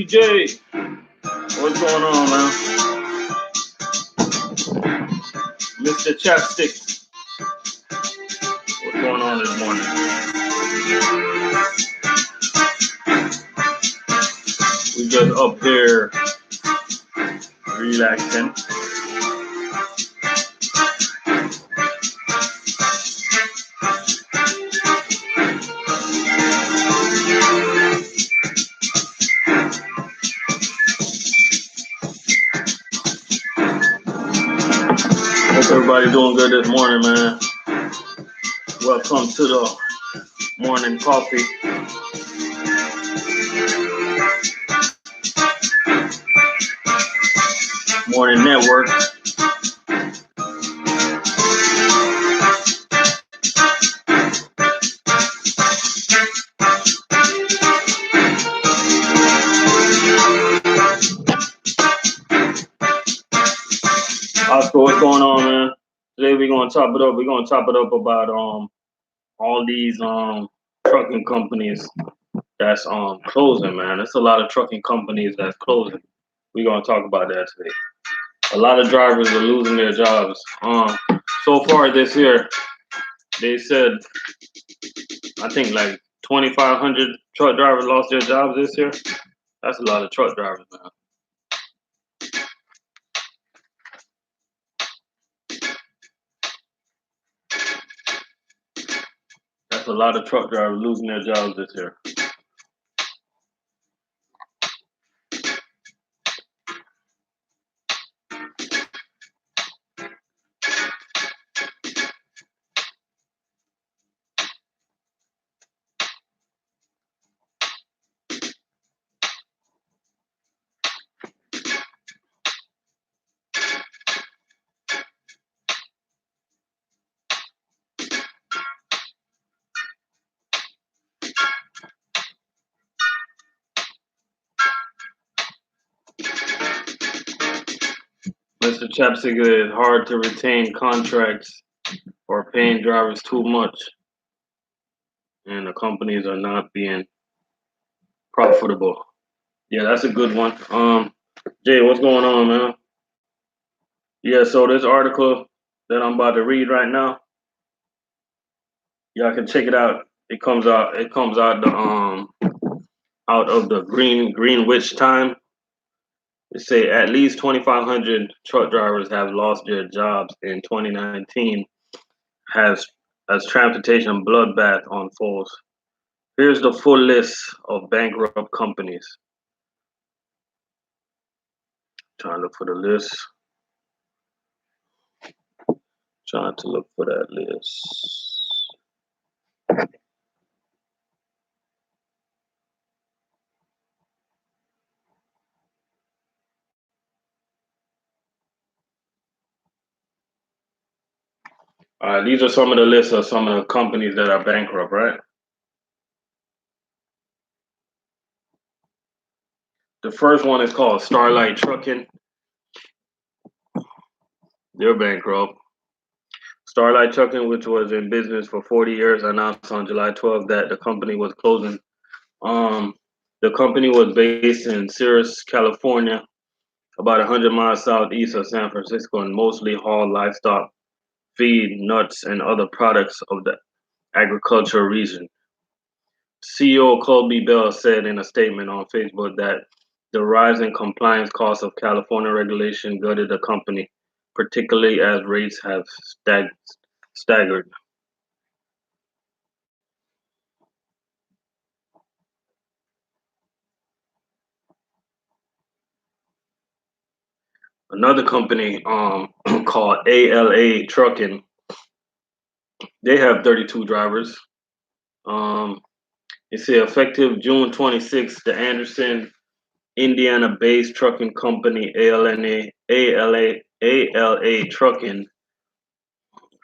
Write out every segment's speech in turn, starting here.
Jay, what's going on, man? Mr. Chapstick, what's going on this morning? We just up here relaxing. Hope everybody doing good this morning, man. Welcome to the morning coffee. Morning network. Oscar, what's going on, man? Today we're gonna top it up. We're gonna top it up about all these trucking companies that's closing, man. There's a lot of trucking companies that's closing. We're gonna talk about that today. A lot of drivers are losing their jobs. So far this year, they said I think like 2,500 truck drivers lost their jobs this year. That's a lot of truck drivers, man. That's a lot of truck drivers losing their jobs this year. Mr. Chapstick, it is hard to retain contracts or paying drivers too much, and the companies are not being profitable. Yeah, that's a good one. Jay, what's going on, man? Yeah, so this article that I'm about to read right now, y'all can check it out. It comes out the out of the Greenwich time. They say at least 2,500 truck drivers have lost their jobs in 2019 as transportation bloodbath unfolds. Here's the full list of bankrupt companies. Trying to look for the list. Trying to look for that list. All right, these are some of the lists of some of the companies that are bankrupt, right? The first one is called Starlight Trucking. They're bankrupt. Starlight Trucking, which was in business for 40 years, announced on July 12th that the company was closing. The company was based in Sirius, California, about 100 miles southeast of San Francisco, and mostly hauled livestock, feed, nuts, and other products of the agricultural region. CEO Colby Bell said in a statement on Facebook that the rising compliance costs of California regulation gutted the company, particularly as rates have staggered. Another company called ALA Trucking, they have 32 drivers. It said effective June 26th, the Anderson, Indiana-based trucking company ALA Trucking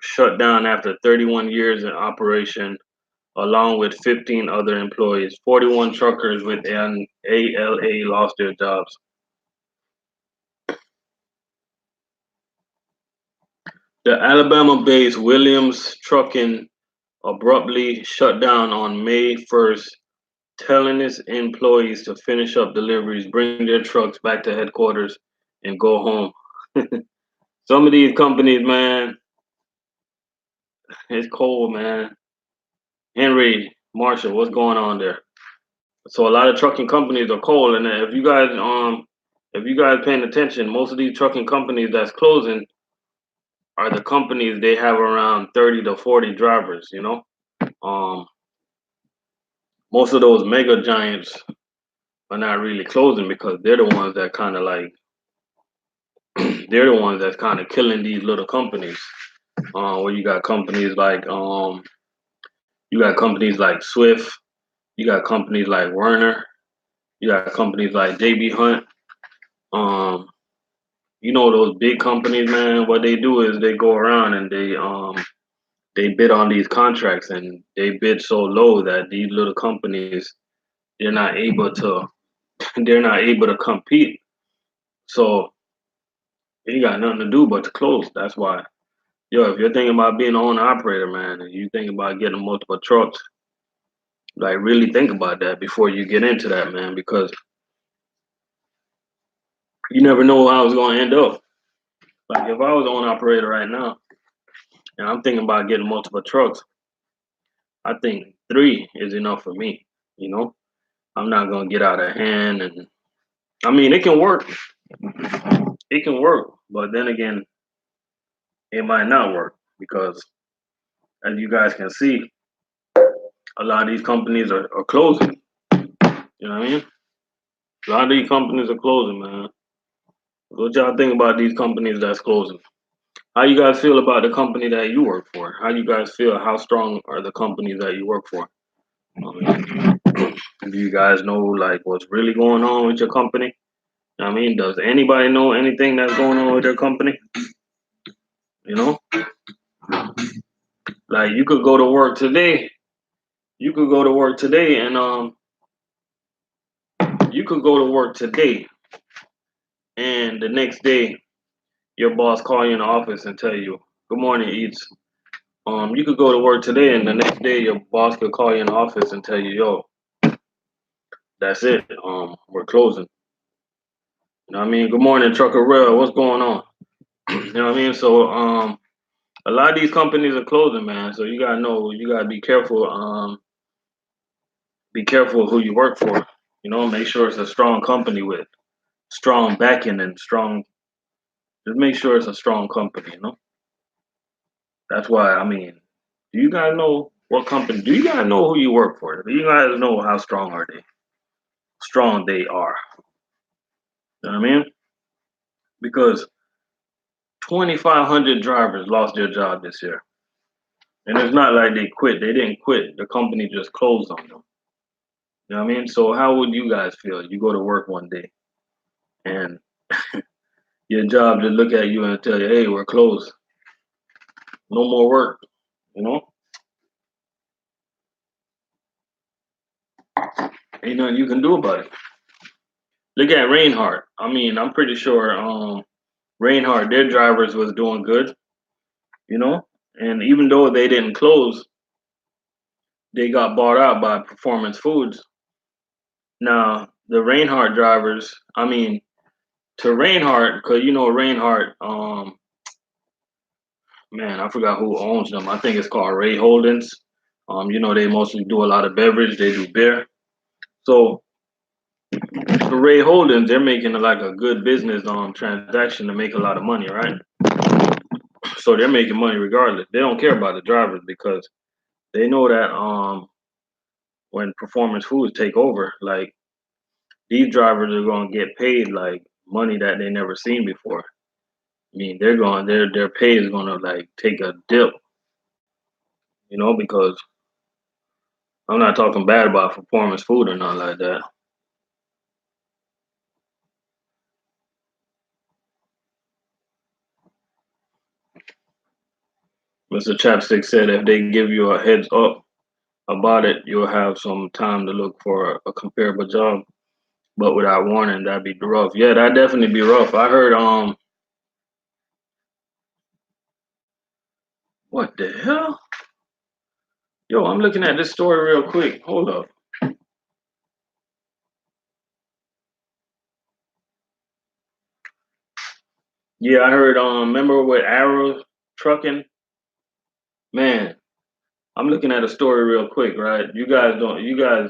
shut down after 31 years in operation, along with 15 other employees. 41 truckers with an ALA lost their jobs. The Alabama-based Williams Trucking abruptly shut down on May 1st telling his employees to finish up deliveries, bring their trucks back to headquarters, and go home. Some of these companies, man, it's cold, man. Henry, Marshall, what's going on there? So a lot of trucking companies are cold, and if you guys paying attention, most of these trucking companies that's closing are the companies they have around 30 to 40 drivers. Um, most of those mega giants are not really closing because they're the ones that kind of like they're the ones that's kind of killing these little companies. Where you got companies like Swift, you got companies like Werner, you got companies like JB Hunt. Um, those big companies, man. What they do is they go around and they bid on these contracts, and they bid so low that these little companies they're not able to they're not able to compete. So you got nothing to do but to close. That's why, if you're thinking about being an owner operator, man, and you think about getting multiple trucks, like really think about that before you get into that, man, because you never know how it's gonna end up. Like if I was an owner operator right now and I'm thinking about getting multiple trucks, I think three is enough for me. You know, I'm not gonna get out of hand, and I mean it can work, but then again, it might not work because as you guys can see, a lot of these companies are closing. You know what I mean? A lot of these companies are closing, man. What y'all think about these companies that's closing? How you guys feel about the company that you work for? How you guys feel? How strong are the companies that you work for? Um, do you guys know like what's really going on with your company? I mean, does anybody know anything that's going on with their company? You know, like you could go to work today. You could go to work today, and you could go to work today, and the next day your boss call you in the office and tell you, "Good morning, Eats." You could go to work today, and the next day your boss could call you in the office and tell you, "Yo, that's it. We're closing." You know what I mean? Good morning, Trucker Rail. What's going on? You know what I mean? So a lot of these companies are closing, man. So you gotta know, you gotta be careful. Be careful who you work for. Make sure it's a strong company with strong backing and strong. Just make sure it's a strong company. That's why. I mean, do you guys know what company? Do you guys know who you work for? Do you guys know how strong are they? Strong they are. You know what I mean? Because 2,500 drivers lost their job this year. And it's not like they quit. They didn't quit. The company just closed on them. You know what I mean? So how would you guys feel? You go to work one day and your job to look at you and tell you, hey, we're closed. No more work. You know? Ain't nothing you can do about it. Look at Reinhardt. I mean, I'm pretty sure Reinhardt, their drivers was doing good, you know? And even though they didn't close, they got bought out by Performance Foods. Now, the Reinhardt drivers, I mean, to Reinhardt, because Reinhardt, man, I forgot who owns them. I think it's called Ray Holdings. They mostly do a lot of beverage. They do beer. So for Ray Holdings, they're making like a good business transaction to make a lot of money, right? So they're making money regardless. They don't care about the drivers because they know that when Performance Foods take over, like these drivers are gonna get paid like money that they never seen before. I mean, their pay is gonna like take a dip, because I'm not talking bad about Performance Food or nothing like that. Mr. Chapstick said if they give you a heads up about it, you'll have some time to look for a comparable job. But without warning, that'd be rough. Yeah, that'd definitely be rough. I heard what the hell? Yo, I'm looking at this story real quick. Hold up. Yeah, I heard. Remember with Arrow trucking? Man, I'm looking at a story real quick, right? You guys don't. You guys,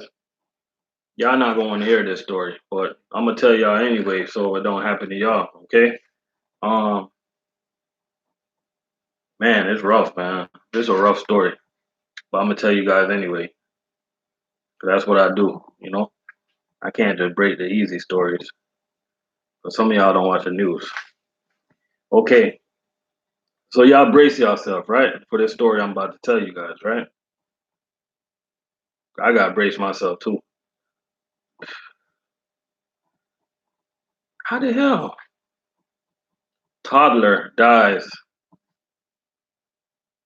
y'all not going to hear this story, but I'm gonna tell y'all anyway, so it don't happen to y'all. Okay? Um, man, it's rough, man. This is a rough story, but I'm gonna tell you guys anyway, 'cause that's what I do. You know, I can't just break the easy stories, but some of y'all don't watch the news. Okay, so y'all brace yourself, right, for this story I'm about to tell you guys, right? I gotta brace myself too. How the hell? Toddler dies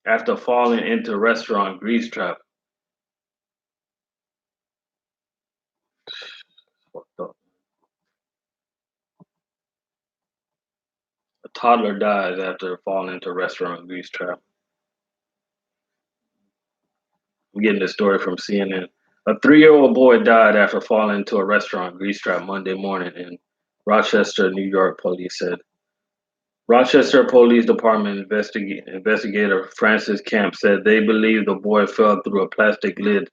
after falling into restaurant grease trap. Fucked up. A toddler dies after falling into restaurant grease trap. I'm getting this story from CNN. A 3-year-old boy died after falling into a restaurant grease trap Monday morning in Rochester, New York, police said. Rochester Police Department investigator Francis Camp said they believe the boy fell through a plastic lid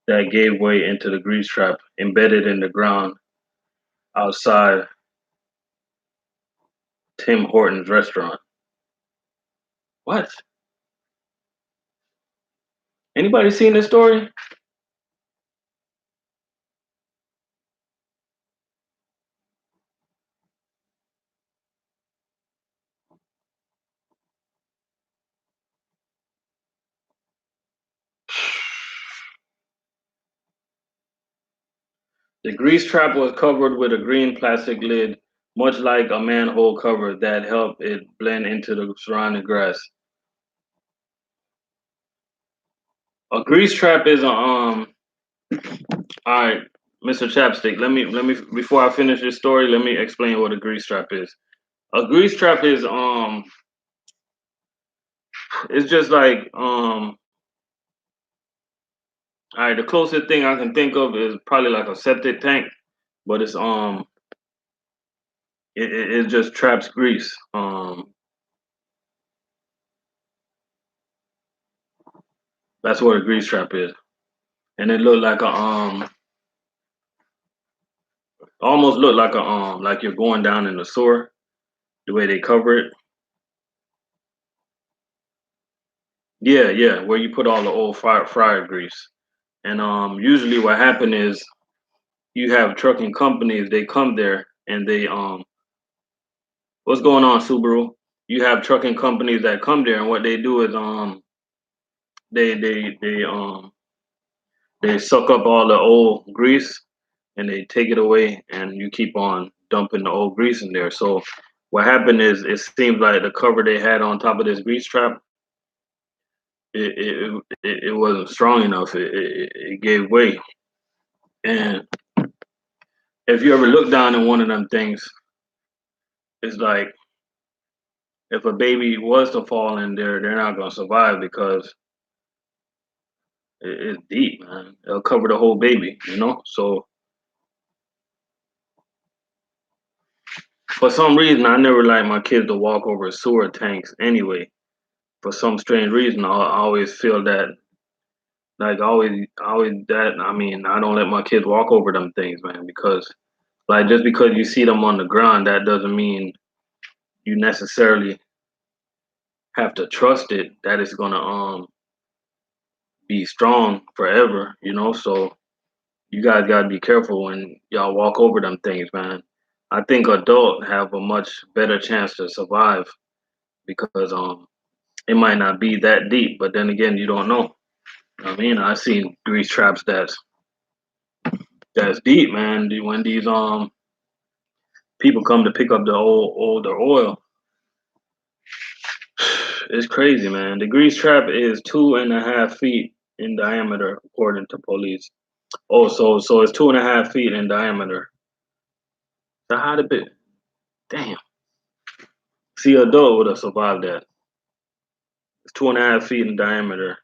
that gave way into the grease trap embedded in the ground outside Tim Hortons restaurant. What? Anybody seen this story? The grease trap was covered with a green plastic lid, much like a manhole cover that helped it blend into the surrounding grass. A grease trap is a all right, Mr. Chapstick. Let me before I finish this story, let me explain what a grease trap is. A grease trap is it's just like all right, the closest thing I can think of is probably like a septic tank, but it's it just traps grease. That's what a grease trap is. And it looked like a almost looked like you're going down in the sewer, the way they cover it. Yeah, yeah, where you put all the old fryer grease. And usually what happened is you have trucking companies, they come there and they what's going on, Subaru? You have trucking companies that come there and what they do is they they they um they suck up all the old grease and they take it away and you keep on dumping the old grease in there. So what happened is it seems like the cover they had on top of this grease trap it wasn't strong enough. It gave way. And if you ever look down in one of them things, it's like if a baby was to fall in there, they're not gonna survive because it's deep, man. It'll cover the whole baby, you know. So for some reason, I never like my kids to walk over sewer tanks. Anyway, for some strange reason, I always feel that like always that. I mean, I don't let my kids walk over them things, man, because like just because you see them on the ground, that doesn't mean you necessarily have to trust it that it's gonna be strong forever, you know. So you guys gotta be careful when y'all walk over them things, man. I think adults have a much better chance to survive because it might not be that deep, but then again you don't know. I mean, I've seen grease traps that's deep, man. When these people come to pick up the older oil, it's crazy, man. The grease trap is 2.5 feet in diameter, according to police. Oh, so it's 2.5 feet in diameter. So how did it? Damn. See, an adult would have survived that. It's 2.5 feet in diameter.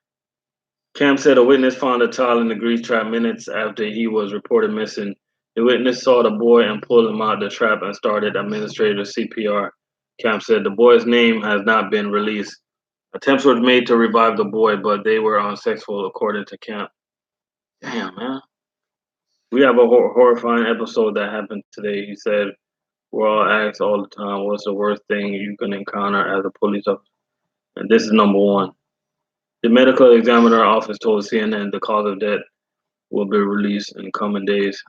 Cam said a witness found a child in the grease trap minutes after he was reported missing. The witness saw the boy and pulled him out of the trap and started administrative CPR. Camp said the boy's name has not been released. Attempts were made to revive the boy, but they were unsuccessful, according to Camp. Damn, man. We have a horrifying episode that happened today. He said, we're all asked all the time, what's the worst thing you can encounter as a police officer? And this is number one. The medical examiner office told CNN the cause of death will be released in coming days.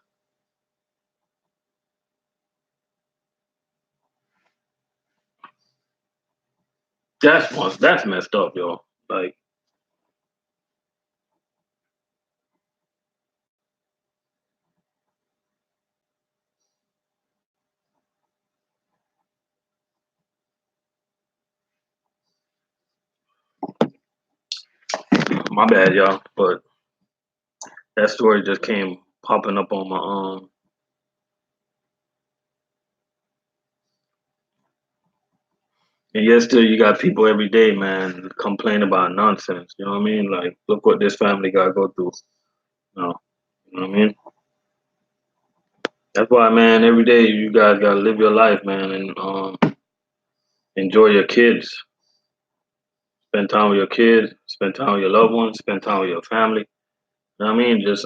That's messed up, yo. Like, my bad, y'all. But that story just came popping up on my and yet still you got people every day, man, complain about nonsense. You know what I mean? Like, look what this family got to go through. No, you know what I mean? That's why, man, every day you guys gotta live your life, man, and enjoy your kids. Spend time with your kids, spend time with your loved ones, spend time with your family. You know what I mean? Just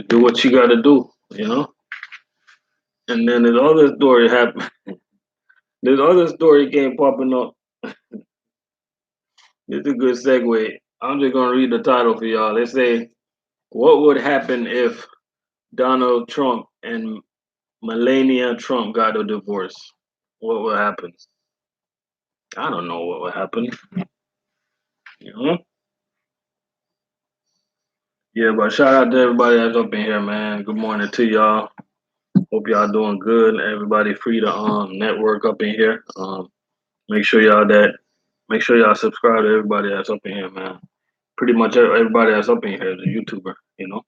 do what you gotta do, you know? And then this other story happened. This other story came popping up. It's a good segue. I'm just gonna read the title for y'all. They say, what would happen if Donald Trump and Melania Trump got a divorce? What would happen? I don't know what would happen. You know? Yeah, but shout out to everybody that's up in here, man. Good morning to y'all. Hope y'all doing good. Everybody free to network up in here. Make sure make sure y'all subscribe to everybody that's up in here, man. Pretty much everybody that's up in here is a YouTuber, you know.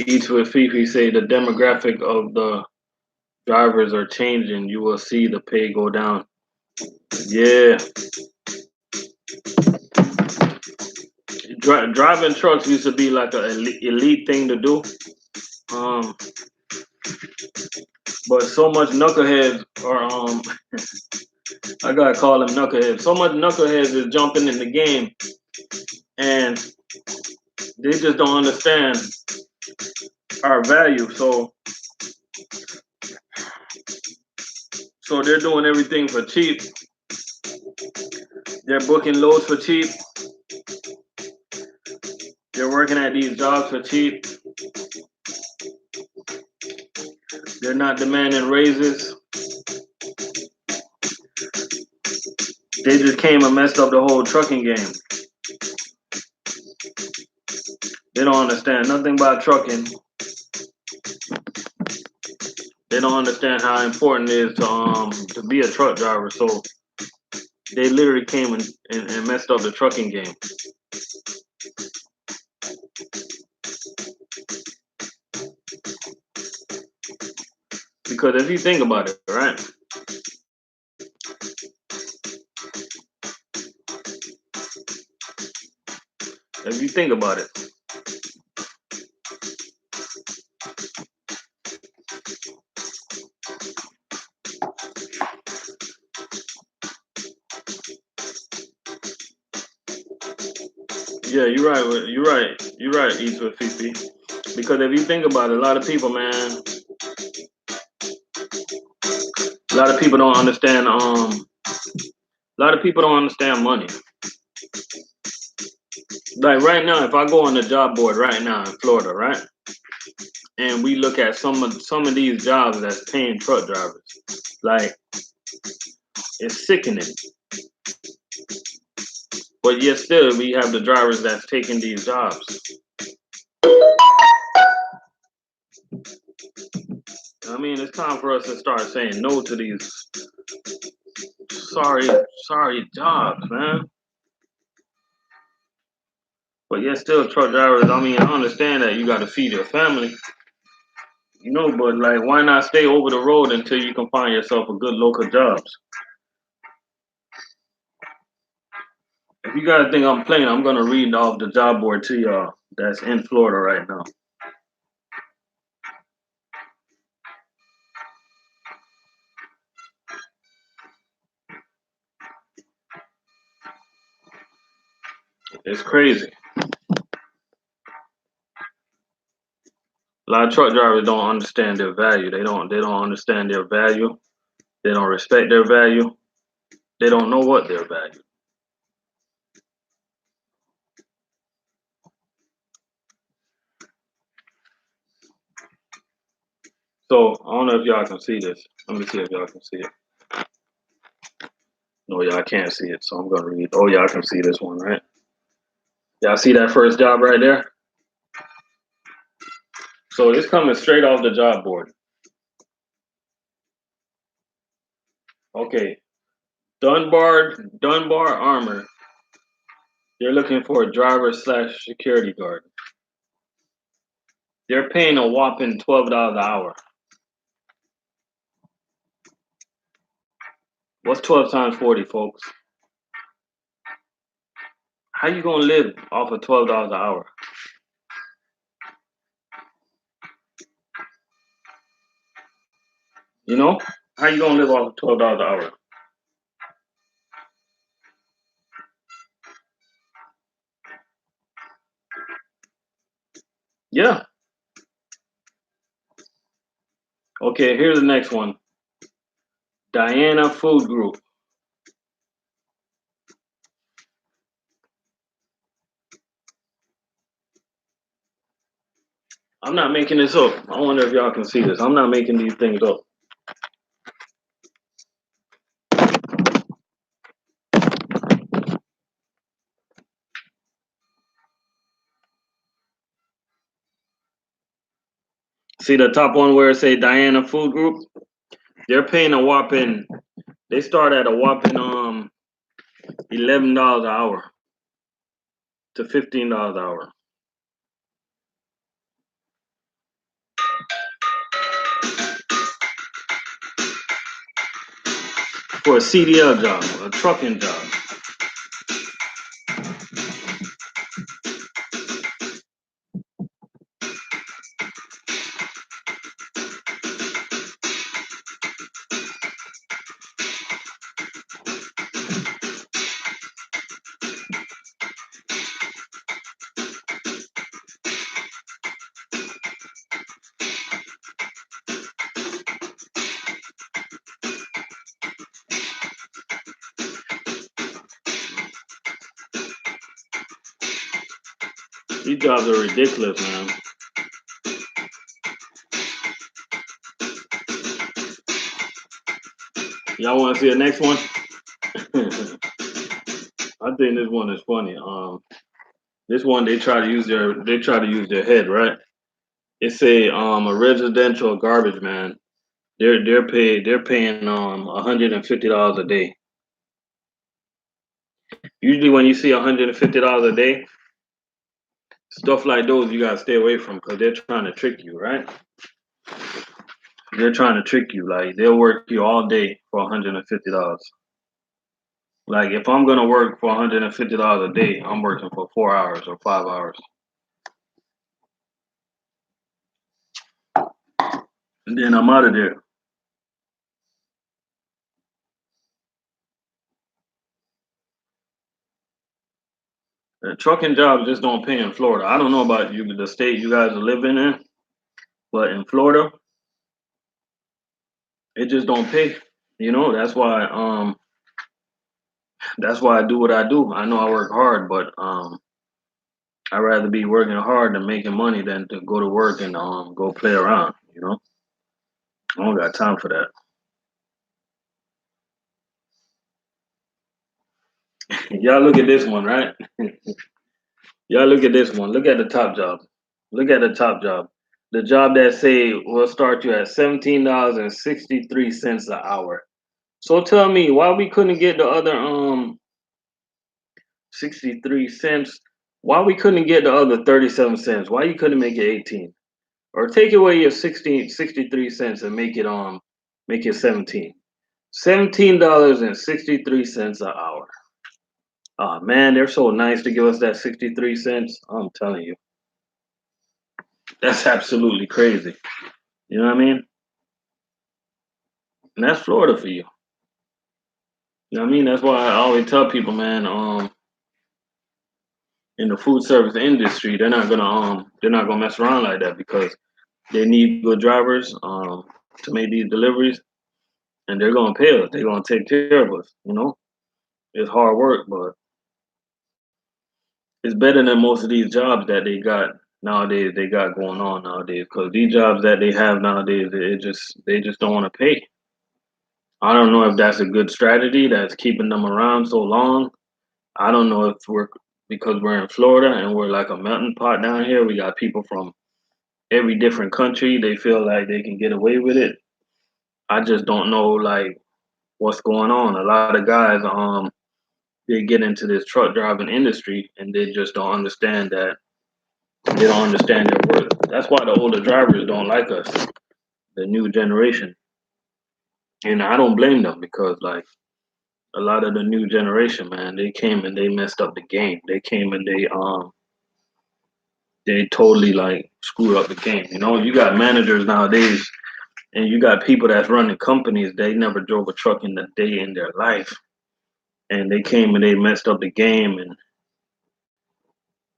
Eats with Fifi say the demographic of the drivers are changing. You will see the pay go down. Yeah, driving trucks used to be like an elite thing to do. Um, but so much knuckleheads are I gotta call them knuckleheads. So much knuckleheads is jumping in the game, and they just don't understand our value. So they're doing everything for cheap. They're booking loads for cheap. They're working at these jobs for cheap. They're not demanding raises. They just came and messed up the whole trucking game. They don't understand nothing about trucking. They don't understand how important it is to be a truck driver. So they literally came and messed up the trucking game. Because if you think about it, right? If you think about it, yeah, you're right. You're right. You're right. Eats with Fifi. Because if you think about it, a lot of people, man, a lot of people don't understand. A lot of people don't understand money. Like right now, if I go on the job board right now in Florida, right, and we look at some of these jobs that's paying truck drivers, like it's sickening. But yet still, we have the drivers that's taking these jobs. I mean, it's time for us to start saying no to these sorry jobs, man. But yet still, truck drivers. I mean, I understand that you got to feed your family, you know. But like, why not stay over the road until you can find yourself a good local jobs? you guys think I'm playing, I'm gonna read off the job board to y'all that's in Florida right now. It's crazy. A lot of truck drivers don't understand their value. They don't understand their value. They don't respect their value. They don't know what their value. So I don't know if y'all can see this. Let me see if y'all can see it. No, y'all can't see it, so I'm gonna read. Oh, y'all can see this one, right? Y'all see that first job right there? So it's coming straight off the job board. Okay, Dunbar Armor. They're looking for a driver slash security guard. They're paying a whopping $12 an hour. What's 12 times 40, folks? How you gonna live off of $12 an hour? You know? How you gonna live off of $12 an hour? Yeah. Okay, here's the next one. Diana Food Group. I'm not making this up. I wonder if y'all can see this. I'm not making these things up. See the top one where it say Diana Food Group? They're paying a whopping. They start at a whopping $11 an hour to $15 an hour for a CDL job, a trucking job. These jobs are ridiculous, man. Y'all want to see the next one? I think this one is funny. This one they try to use their head, right? It say a residential garbage man. They're paying $150 a day. Usually when you see $150 a day, stuff like those you gotta stay away from because they're trying to trick you, right? They're trying to trick you. Like they'll work you all day for $150. Like if I'm gonna work for $150 a day, I'm working for 4 hours or 5 hours, and then I'm out of there. Trucking jobs just don't pay in Florida. I don't know about you, the state you guys are living in, but in Florida, it just don't pay. You know, that's why I do what I do. I know I work hard, but I'd rather be working hard and making money than to go to work and go play around, you know? I don't got time for that. Y'all look at this one, right? Y'all look at this one. Look at the top job. Look at the top job. The job that say will start you at $17.63 an hour. So tell me why we couldn't get the other 63 cents? Why we couldn't get the other 37 cents? Why you couldn't make it 18? Or take away your 63 cents and make it 17. $17.63 an hour. Oh man, they're so nice to give us that 63 cents. I'm telling you, that's absolutely crazy. You know what I mean? And that's Florida for you. You know what I mean? That's why I always tell people, man, in the food service industry, they're not gonna mess around like that because they need good drivers to make these deliveries, and they're gonna pay us. They're gonna take care of us. You know, it's hard work, but it's better than most of these jobs that they got nowadays. They got going on nowadays because these jobs that they have nowadays, they just don't want to pay. I don't know if that's a good strategy that's keeping them around so long. I don't know if we're because we're in Florida and we're like a melting pot down here. We got people from every different country. They feel like they can get away with it. I just don't know like what's going on. A lot of guys they get into this truck driving industry and they just don't understand that they don't understand their worth. That's why the older drivers don't like us, the new generation. And I don't blame them because like a lot of the new generation, man, they came and they messed up the game. They came and they totally like screwed up the game. You know, you got managers nowadays and you got people that's running companies, they never drove a truck in a day in their life. And they came and they messed up the game. And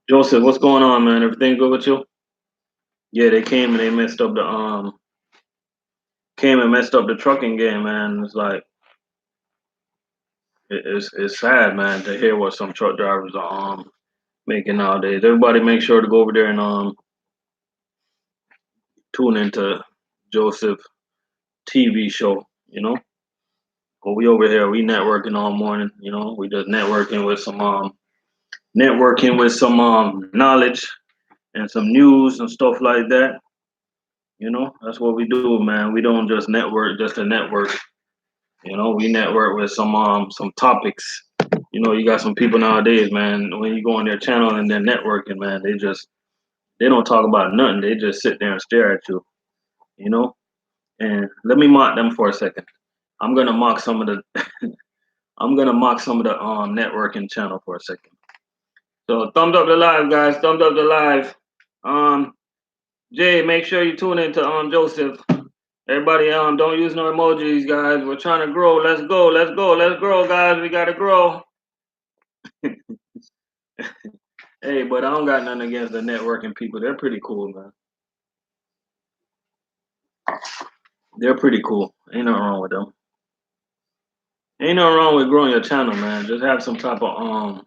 Joseph, what's going on, man? Everything good with you? Yeah, they came and they messed up the came and messed up the trucking game, man. It's like it's sad, man, to hear what some truck drivers are making nowadays. Everybody make sure to go over there and tune into Joseph TV show, you know. But we over here, we networking all morning, you know. We just networking with some knowledge and some news and stuff like that. You know, that's what we do, man. We don't just network just to network. You know, we network with some topics. You know, you got some people nowadays, man. When you go on their channel and they're networking, man, they don't talk about nothing. They just sit there and stare at you. You know, and let me mock them for a second. I'm gonna mock some of the I'm gonna mock some of the networking channel for a second. So thumbs up the live, guys. Thumbs up the live. Um, Jay, make sure you tune into Joseph. Everybody don't use no emojis, guys. We're trying to grow. Let's go. Let's go. Let's grow, guys. We gotta grow. Hey, but I don't got nothing against the networking people. They're pretty cool, man. They're pretty cool. Ain't nothing wrong with them. Ain't nothing wrong with growing your channel, man. Just have some type of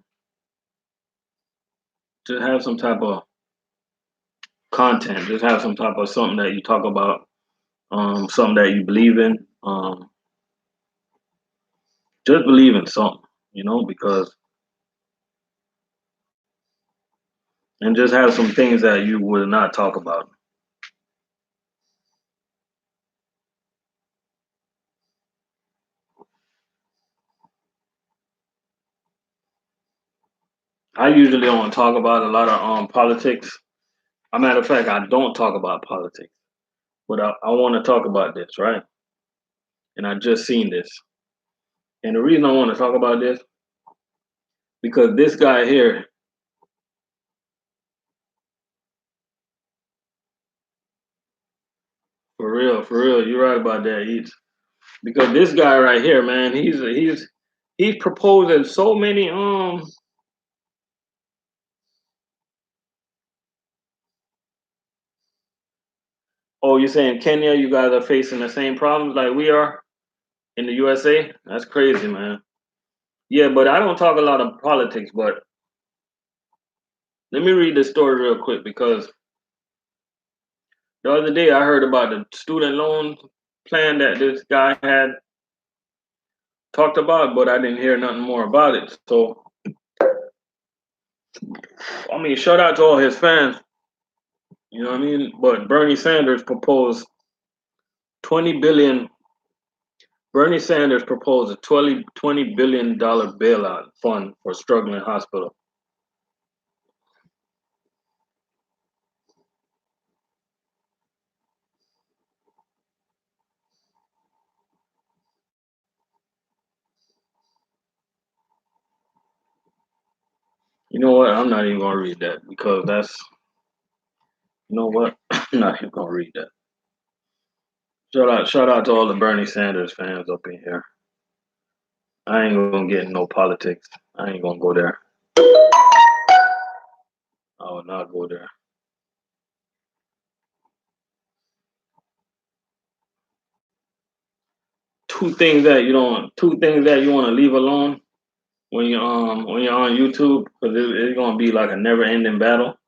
content. Just have some type of something that you talk about, something that you believe in. Just believe in something, you know, because and just have some things that you would not talk about. I usually don't talk about a lot of politics. A matter of fact, I don't talk about politics, but I want to talk about this, right? And I just seen this, and the reason I want to talk about this because this guy here, for real, you're right about that. He's because this guy right here, man, he's proposing so many. Oh, you're saying Kenya? You guys are facing the same problems like we are in the USA? That's crazy, man. Yeah, but I don't talk a lot of politics. But let me read this story real quick because the other day I heard about the student loan plan that this guy had talked about, but I didn't hear nothing more about it. So, I mean, shout out to all his fans. You know what I mean? But Bernie Sanders proposed 20 billion. Bernie Sanders proposed a $20 billion bailout fund for struggling hospital. You know what? I'm not even gonna read that because that's. You know what? I'm not even gonna read that. Shout out to all the Bernie Sanders fans up in here. I ain't gonna get in no politics. I ain't gonna go there. I will not go there. Two things that you want to leave alone when you're on YouTube because it's gonna be like a never ending battle,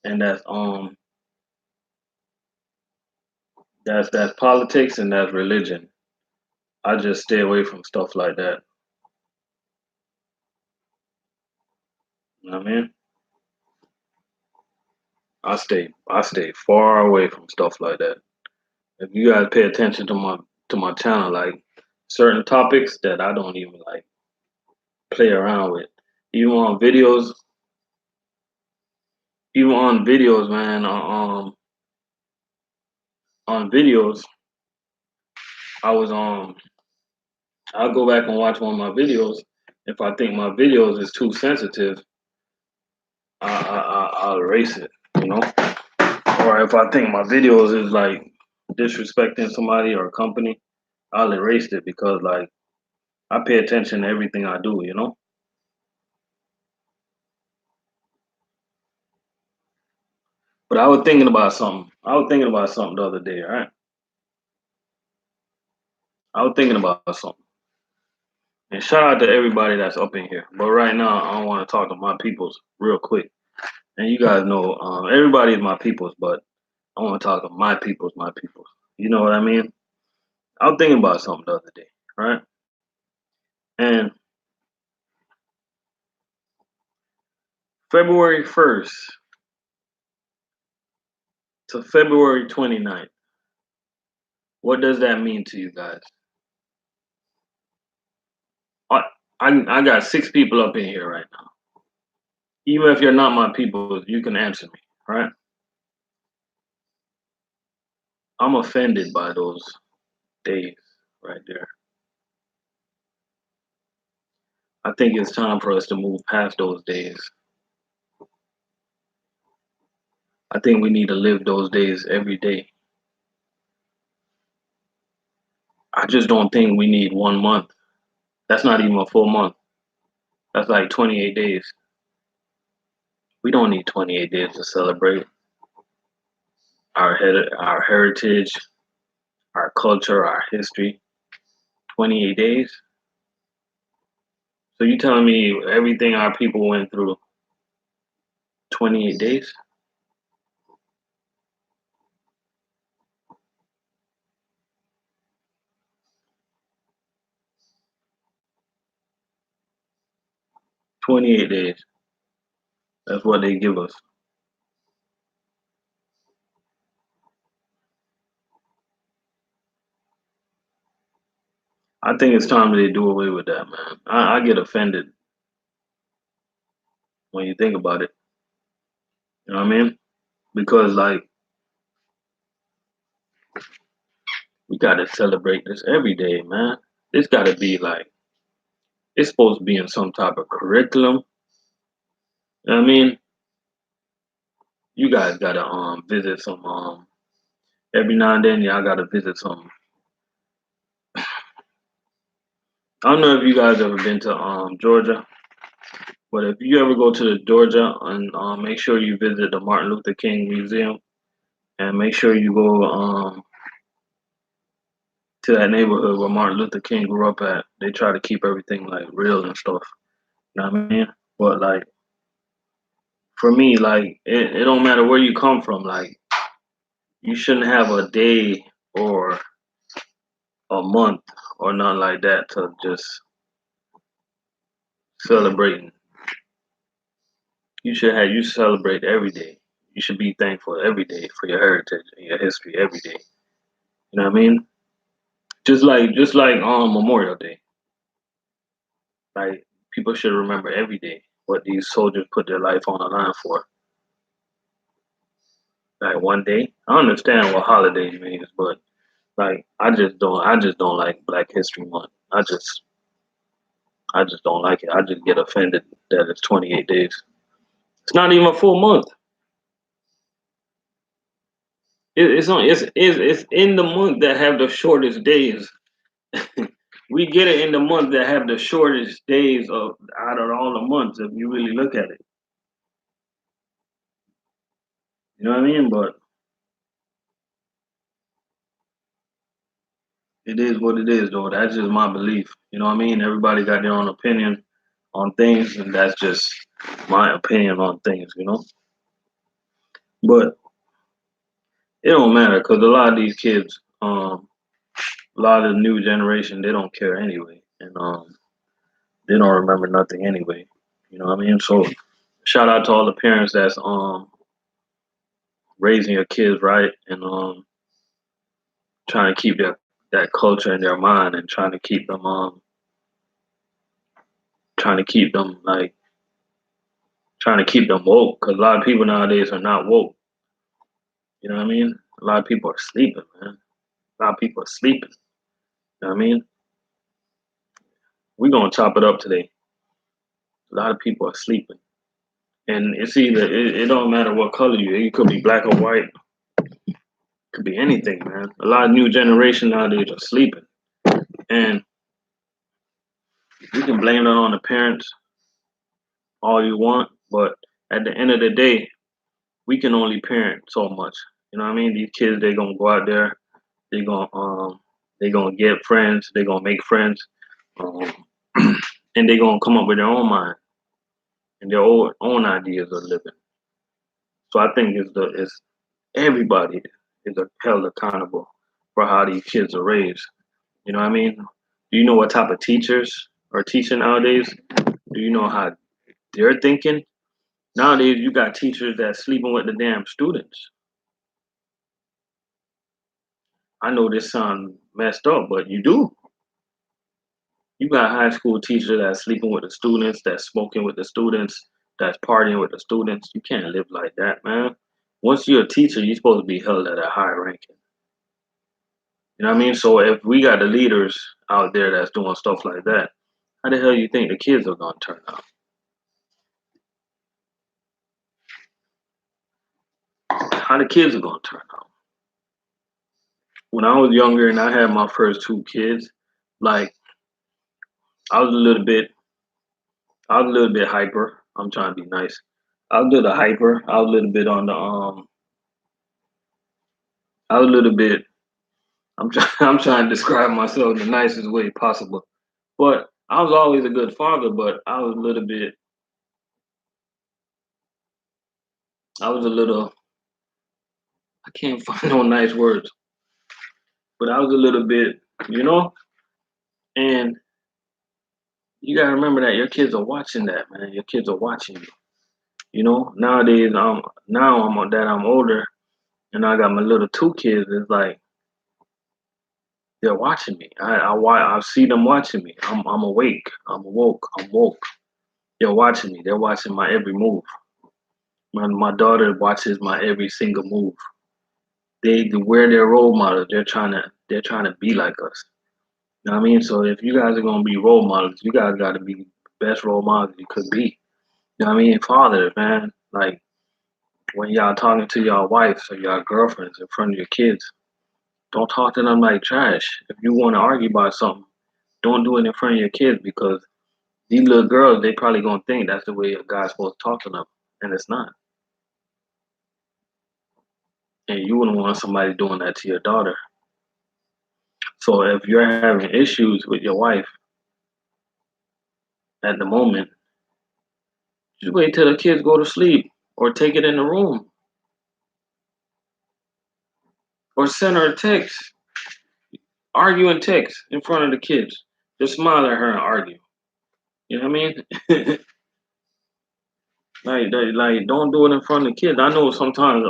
and that's politics and that's religion. I just stay away from stuff like that. You know what I mean? I stay far away from stuff like that. If you guys pay attention to my channel, like certain topics that I don't even like play around with. Even on videos, even on videos, man. On videos, I was I'll go back and watch one of my videos. If I think my videos is too sensitive, I'll erase it. You know, or if I think my videos is like disrespecting somebody or a company, I'll erase it because like I pay attention to everything I do. You know. But I was thinking about something. I was thinking about something the other day. All right, I was thinking about something. And shout out to everybody that's up in here. But right now, I want to talk to my peoples real quick. And you guys know, everybody is my peoples, but I want to talk to my peoples, my peoples. You know what I mean? I was thinking about something the other day, right? And February 1st to February 29th, what does that mean to you guys? I, I got six people up in here right now. Even if you're not my people, you can answer me, right? I'm offended by those days right there. I think it's time for us to move past those days. I think we need to live those days every day. I just don't think we need 1 month. That's not even a full month. That's like 28 days. We don't need 28 days to celebrate our heritage, our culture, our history. 28 days. So you telling me everything our people went through 28 days? 28 days. That's what they give us. I think it's time they do away with that, man. I get offended when you think about it. You know what I mean? Because like we gotta celebrate this every day, man. It's gotta be like it's supposed to be in some type of curriculum. You know what I mean? You guys gotta visit some every now and then y'all gotta visit some. I don't know if you guys ever been to Georgia, but if you ever go to the Georgia and make sure you visit the Martin Luther King Museum and make sure you go to that neighborhood where Martin Luther King grew up at. They try to keep everything like real and stuff. You know what I mean? But like for me, like it don't matter where you come from, like you shouldn't have a day or a month or nothing like that to just celebrating. You should celebrate every day. You should be thankful every day for your heritage and your history every day. You know what I mean? Just like on Memorial Day. Like people should remember every day what these soldiers put their life on the line for. Like one day. I understand what holidays means, but like I just don't like Black History Month. I just don't like it. I just get offended that it's 28 days. It's not even a full month. It's in the month that have the shortest days. We get it in the month that have the shortest days of out of all the months. If you really look at it, you know what I mean. But it is what it is, though. That's just my belief. You know what I mean. Everybody got their own opinion on things, and that's just my opinion on things. You know, but it don't matter because a lot of these kids, a lot of the new generation, they don't care anyway, and they don't remember nothing anyway. You know what I mean? So shout out to all the parents that's raising your kids right and trying to keep that culture in their mind and trying to keep them like trying to keep them woke because a lot of people nowadays are not woke. You know what I mean? A lot of people are sleeping, man. A lot of people are sleeping. You know what I mean? We're gonna chop it up today. A lot of people are sleeping. And it's either it don't matter what color you. You could be black or white. Could be anything, man. A lot of new generation nowadays are sleeping, and you can blame it on the parents all you want, but at the end of the day, we can only parent so much. You know what I mean? These kids, they gonna go out there, they gonna they gonna get friends, they gonna make friends, um, and they gonna come up with their own mind and their own ideas of living. So I think it's everybody is held accountable for how these kids are raised. You know what I mean? Do you know what type of teachers are teaching nowadays? Do you know how they're thinking? Nowadays, you got teachers that sleeping with the damn students. I know this sounds messed up, but you do. You got high school teachers that's sleeping with the students, that's smoking with the students, that's partying with the students. You can't live like that, man. Once you're a teacher, you're supposed to be held at a high ranking. You know what I mean? So if we got the leaders out there that's doing stuff like that, how the hell you think the kids are gonna turn out? How the kids are gonna turn out? When I was younger and I had my first two kids, like I was a little bit, I was a little bit hyper. I'm trying to be nice. I was a little hyper. I was a little bit on the I was a little bit. I'm trying. I'm trying to describe myself in the nicest way possible. But I was always a good father. But I was a little bit. I was a little. I can't find no nice words. But I was a little bit. You know. And you gotta remember that your kids are watching that, man. Your kids are watching you. You know. Nowadays, now I'm older and I got my little two kids. It's like they're watching me. I see them watching me. I'm awake. I'm awoke. I'm woke. They're watching me. They're watching my every move. My daughter watches my every single move. We're their role models. They're trying to be like us. You know what I mean? So if you guys are gonna be role models, you guys gotta be the best role models you could be. You know what I mean? Father, man, like when y'all talking to y'all wives or y'all girlfriends in front of your kids, don't talk to them like trash. If you want to argue about something, don't do it in front of your kids because these little girls, they probably gonna think that's the way a guy's supposed to talk to them, and it's not. And you wouldn't want somebody doing that to your daughter. So if you're having issues with your wife at the moment, just wait till the kids go to sleep or take it in the room or send her a text. Argue and text in front of the kids. Just smile at her and argue. You know what I mean? like don't do it in front of the kids. I know sometimes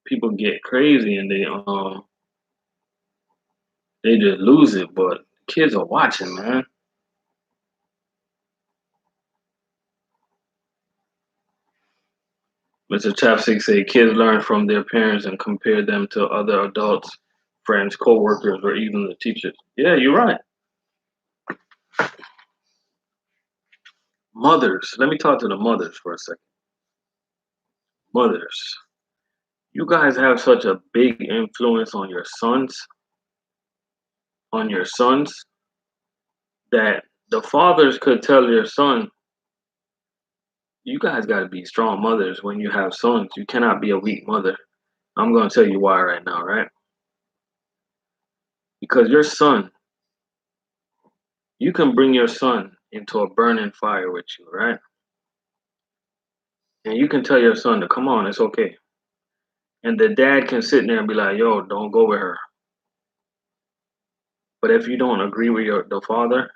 people get crazy and they just lose it, but kids are watching, man. Mr. Chapstick say kids learn from their parents and compare them to other adults, friends, co-workers, or even the teachers. Yeah, you're right. Mothers, let me talk to the mothers for a second. Mothers, you guys have such a big influence on your sons, that the fathers could tell your son, you guys got to be strong mothers when you have sons. You cannot be a weak mother. I'm going to tell you why right now, right? Because your son, you can bring your son into a burning fire with you, right? And you can tell your son to come on, it's okay. And the dad can sit there and be like, yo, don't go with her. But if you don't agree with the father,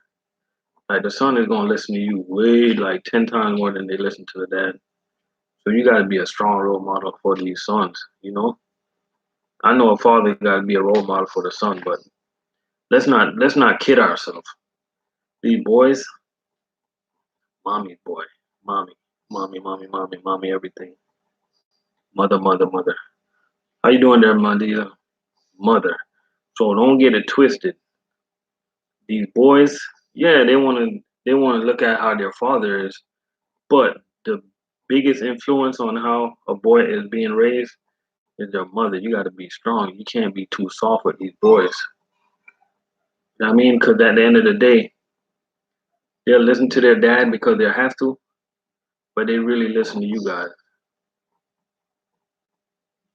like the son is gonna listen to you way like 10 times more than they listen to the dad. So you gotta be a strong role model for these sons, you know? I know a father gotta be a role model for the son, but let's not kid ourselves. These boys, mommy's boy, mommy, mommy, everything. Mother, mother, mother. How you doing there, Mandia? Mother. So don't get it twisted. These boys, yeah, they wanna look at how their father is, but the biggest influence on how a boy is being raised is their mother. You got to be strong. You can't be too soft with these boys. You know what I mean? Because at the end of the day, they'll listen to their dad because they have to, but they really listen to you guys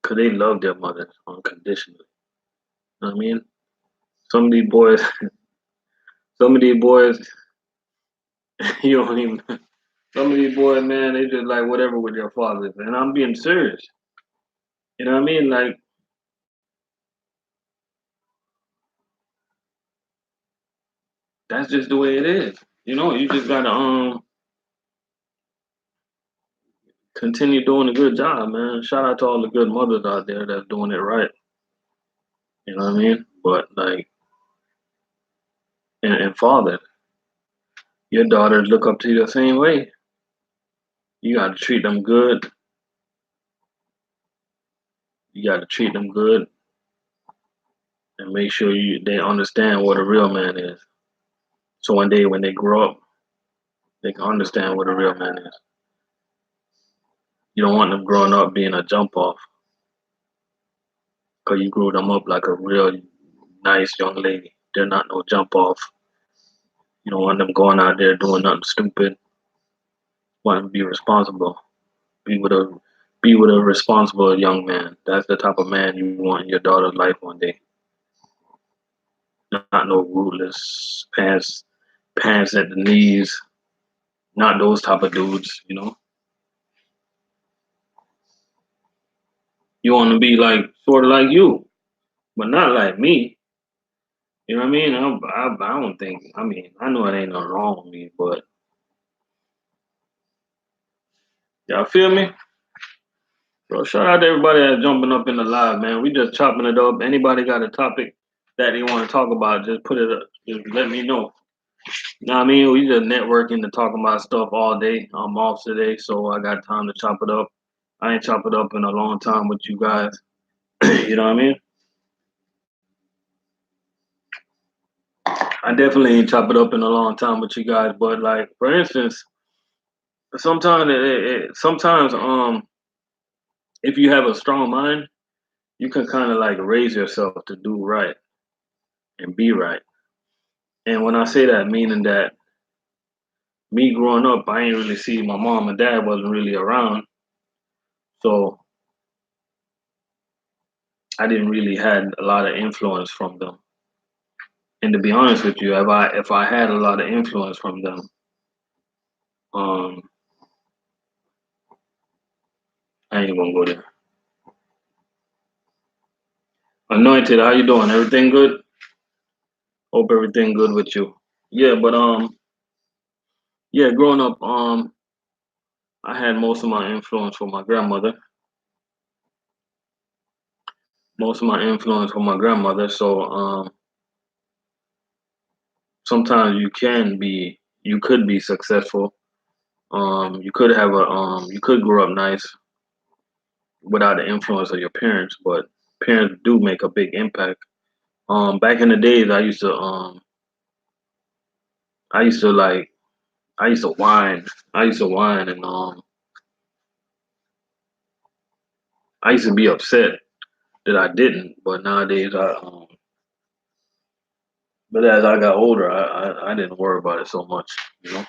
because they love their mothers unconditionally. You know what I mean? Some of these boys, some of these boys, you don't even. Some of these boys, man, they just like whatever with their fathers, and I'm being serious. You know what I mean? Like that's just the way it is. You know, you just gotta continue doing a good job, man. Shout out to all the good mothers out there that's doing it right. You know what I mean? But like, and father, your daughters look up to you the same way. You got to treat them good. You got to treat them good and make sure they understand what a real man is. So one day when they grow up, they can understand what a real man is. You don't want them growing up being a jump off because you grew them up like a real nice young lady. They're not no jump off. You don't want them going out there doing nothing stupid. Want them to be responsible. Be with a be with a responsible young man. That's the type of man you want in your daughter's life one day. Not no rootless pants at the knees. Not those type of dudes. You know, you want to be like sort of like you, but not like me. You know what I mean? I don't think. I mean, I know it ain't nothing wrong with me, but y'all feel me? So shout out to everybody that's jumping up in the live, man. We just chopping it up. Anybody got a topic that they want to talk about? Just put it up. Just let me know. You know what I mean? We just networking and talking about stuff all day. I'm off today, so I got time to chop it up. I ain't chop it up in a long time with you guys. You know what I mean? I definitely ain't chop it up in a long time with you guys. But like, for instance, sometimes if you have a strong mind, you can kind of like raise yourself to do right and be right. And when I say that, meaning that me growing up, I ain't really see my mom and dad wasn't really around, so I didn't really had a lot of influence from them. And to be honest with you, if I had a lot of influence from them, um, I ain't gonna go there. Anointed, how you doing? Everything good? Hope everything good with you. Yeah, but yeah, growing up, I had most of my influence from my grandmother. Most of my influence from my grandmother. So sometimes you could be successful. You could grow up nice without the influence of your parents, but parents do make a big impact. Back in the days, I used to like I used to whine. I used to whine, and I used to be upset that I didn't. But nowadays, but as I got older, I didn't worry about it so much. You know.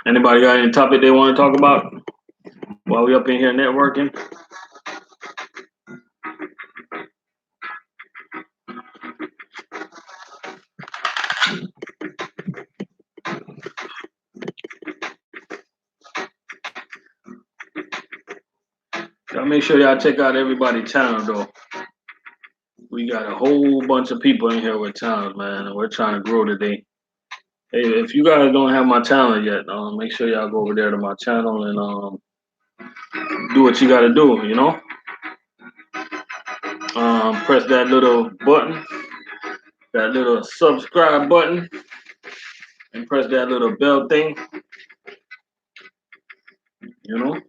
Anybody got any topic they want to talk about while we up in here networking? Y'all make sure y'all check out everybody's channel though. We got a whole bunch of people in here with channels, man, and we're trying to grow today. Hey, if you guys don't have my channel yet, make sure y'all go over there to my channel and do what you got to do. You know, press that little button, that little subscribe button, and press that little bell thing. You know.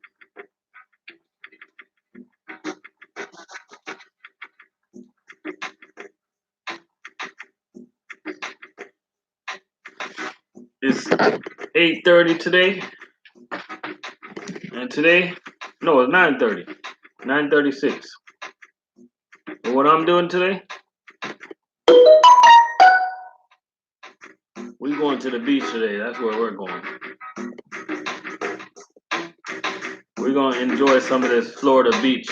It's 8:30 today, and today, no, it's 9:30, 9:36. And what I'm doing today, we're going to the beach today. That's where we're going. We're gonna enjoy some of this Florida beach.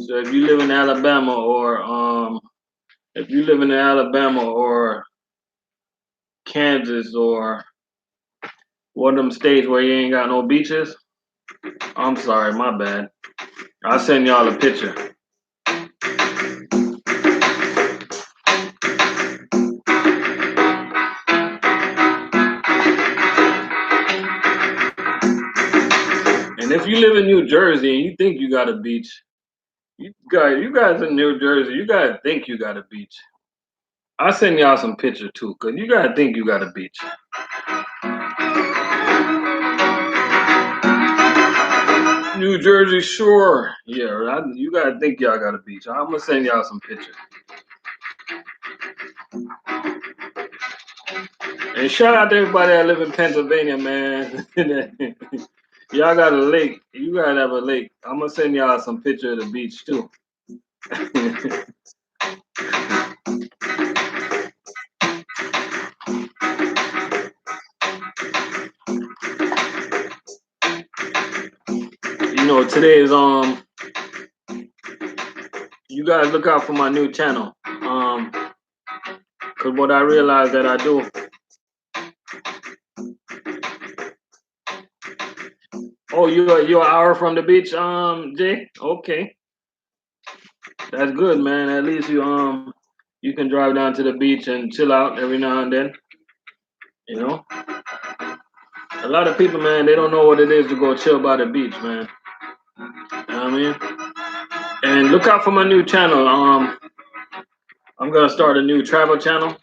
So if you live in Alabama or Kansas or one of them states where you ain't got no beaches, I'm sorry, my bad. I'll send y'all a picture. And if you live in New Jersey and you think you got a beach, you guys in New Jersey, you guys think you got a beach. I'll send y'all some pictures too, cause you gotta think you got a beach. New Jersey Shore, yeah, you gotta think y'all got a beach. I'm gonna send y'all some pictures. And shout out to everybody that live in Pennsylvania, man. Y'all got a lake. You gotta have a lake. I'm gonna send y'all some picture of the beach too. You know, today is you guys look out for my new channel. Cause what I realized that I do. Oh, you're an hour from the beach, Jay? Okay. That's good, man. At least you can drive down to the beach and chill out every now and then. You know? A lot of people, man, they don't know what it is to go chill by the beach, man. You know what I mean? And look out for my new channel. I'm gonna start a new travel channel.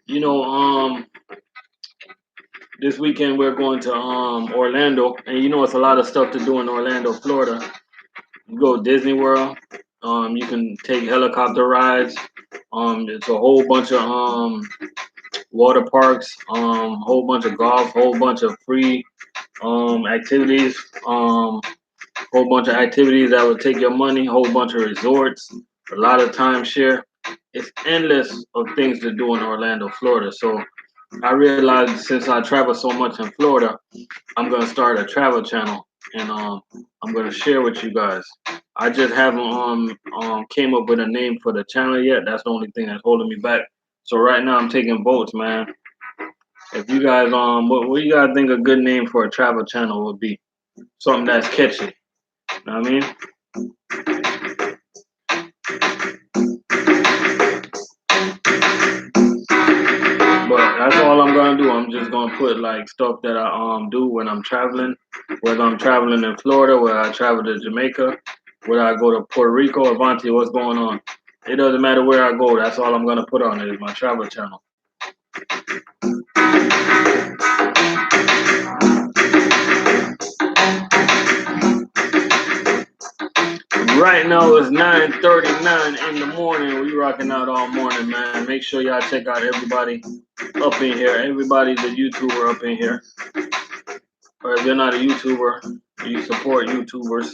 You know, this weekend we're going to Orlando, and you know it's a lot of stuff to do in Orlando, Florida. You go to Disney World. You can take helicopter rides. It's a whole bunch of water parks. Whole bunch of golf. Whole bunch of free activities. Whole bunch of activities that will take your money. Whole bunch of resorts. A lot of timeshare. It's endless of things to do in Orlando, Florida. So I realized since I travel so much in Florida, I'm gonna start a travel channel, and I'm gonna share with you guys. I just haven't came up with a name for the channel yet. That's the only thing that's holding me back. So right now I'm taking votes, man. If you guys what you guys think a good name for a travel channel would be? Something that's catchy. You know what I mean? But that's all I'm gonna do. I'm just gonna put like stuff that I do when I'm traveling. Whether I'm traveling in Florida, whether I travel to Jamaica, whether I go to Puerto Rico, Avanti, what's going on? It doesn't matter where I go. That's all I'm gonna put on it is my travel channel. Right now it's 9:39 in the morning. We rocking out all morning, man. Make sure y'all check out everybody up in here. Everybody's a YouTuber up in here. Or if you're not a YouTuber, you support YouTubers.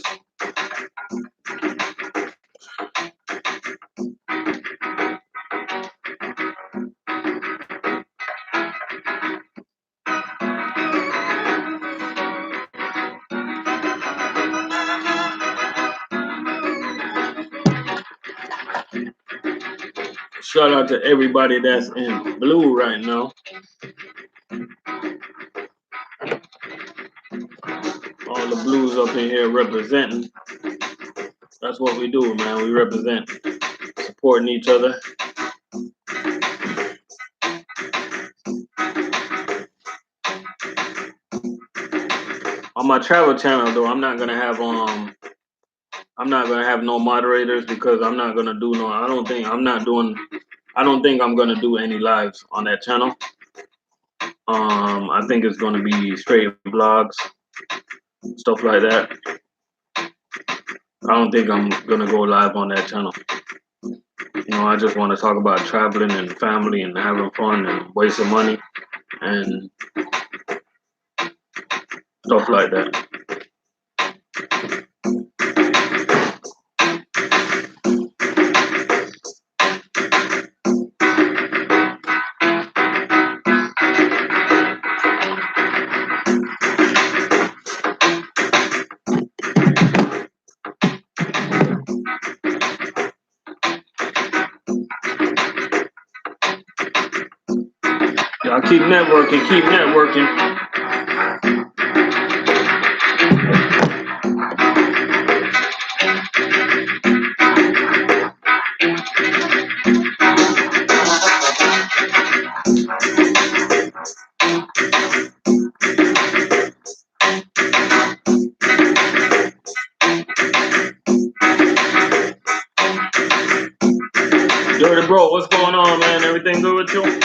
Shout out to everybody that's in blue right now. All the blues up in here representing. That's what we do, man. We represent, supporting each other. On my travel channel, though, I'm not gonna have no moderators because I'm not gonna do no. I don't think I'm gonna do any lives on that channel. I think it's gonna be straight vlogs, stuff like that. I don't think I'm gonna go live on that channel. I just want to talk about traveling and family and having fun and wasting money and stuff like that. Y'all keep networking, keep networking. Dirty bro, what's going on, man? Everything good with you?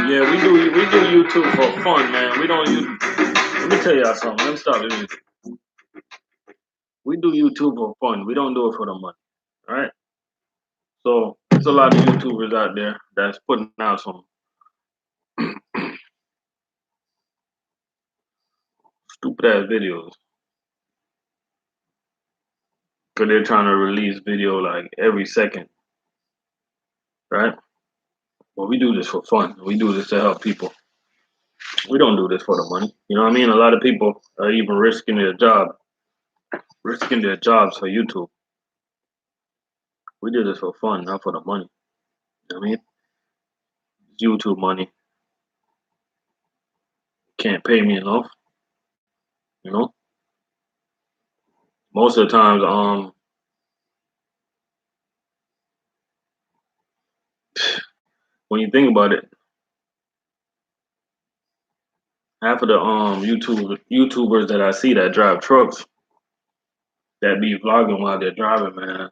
Yeah, we do YouTube for fun, man. We don't use. Let me tell y'all something. Let me stop this. We do YouTube for fun. We don't do it for the money. All right. So there's a lot of YouTubers out there that's putting out some stupid ass videos because they're trying to release video like every second, right? Well, we do this for fun. We do this to help people. We don't do this for the money. You know what I mean? A lot of people are even risking their jobs for YouTube. We do this for fun, not for the money. You know what I mean? It's YouTube money. Can't pay me enough. You know? Most of the times, when you think about it, half of the YouTubers that I see that drive trucks that be vlogging while they're driving, man,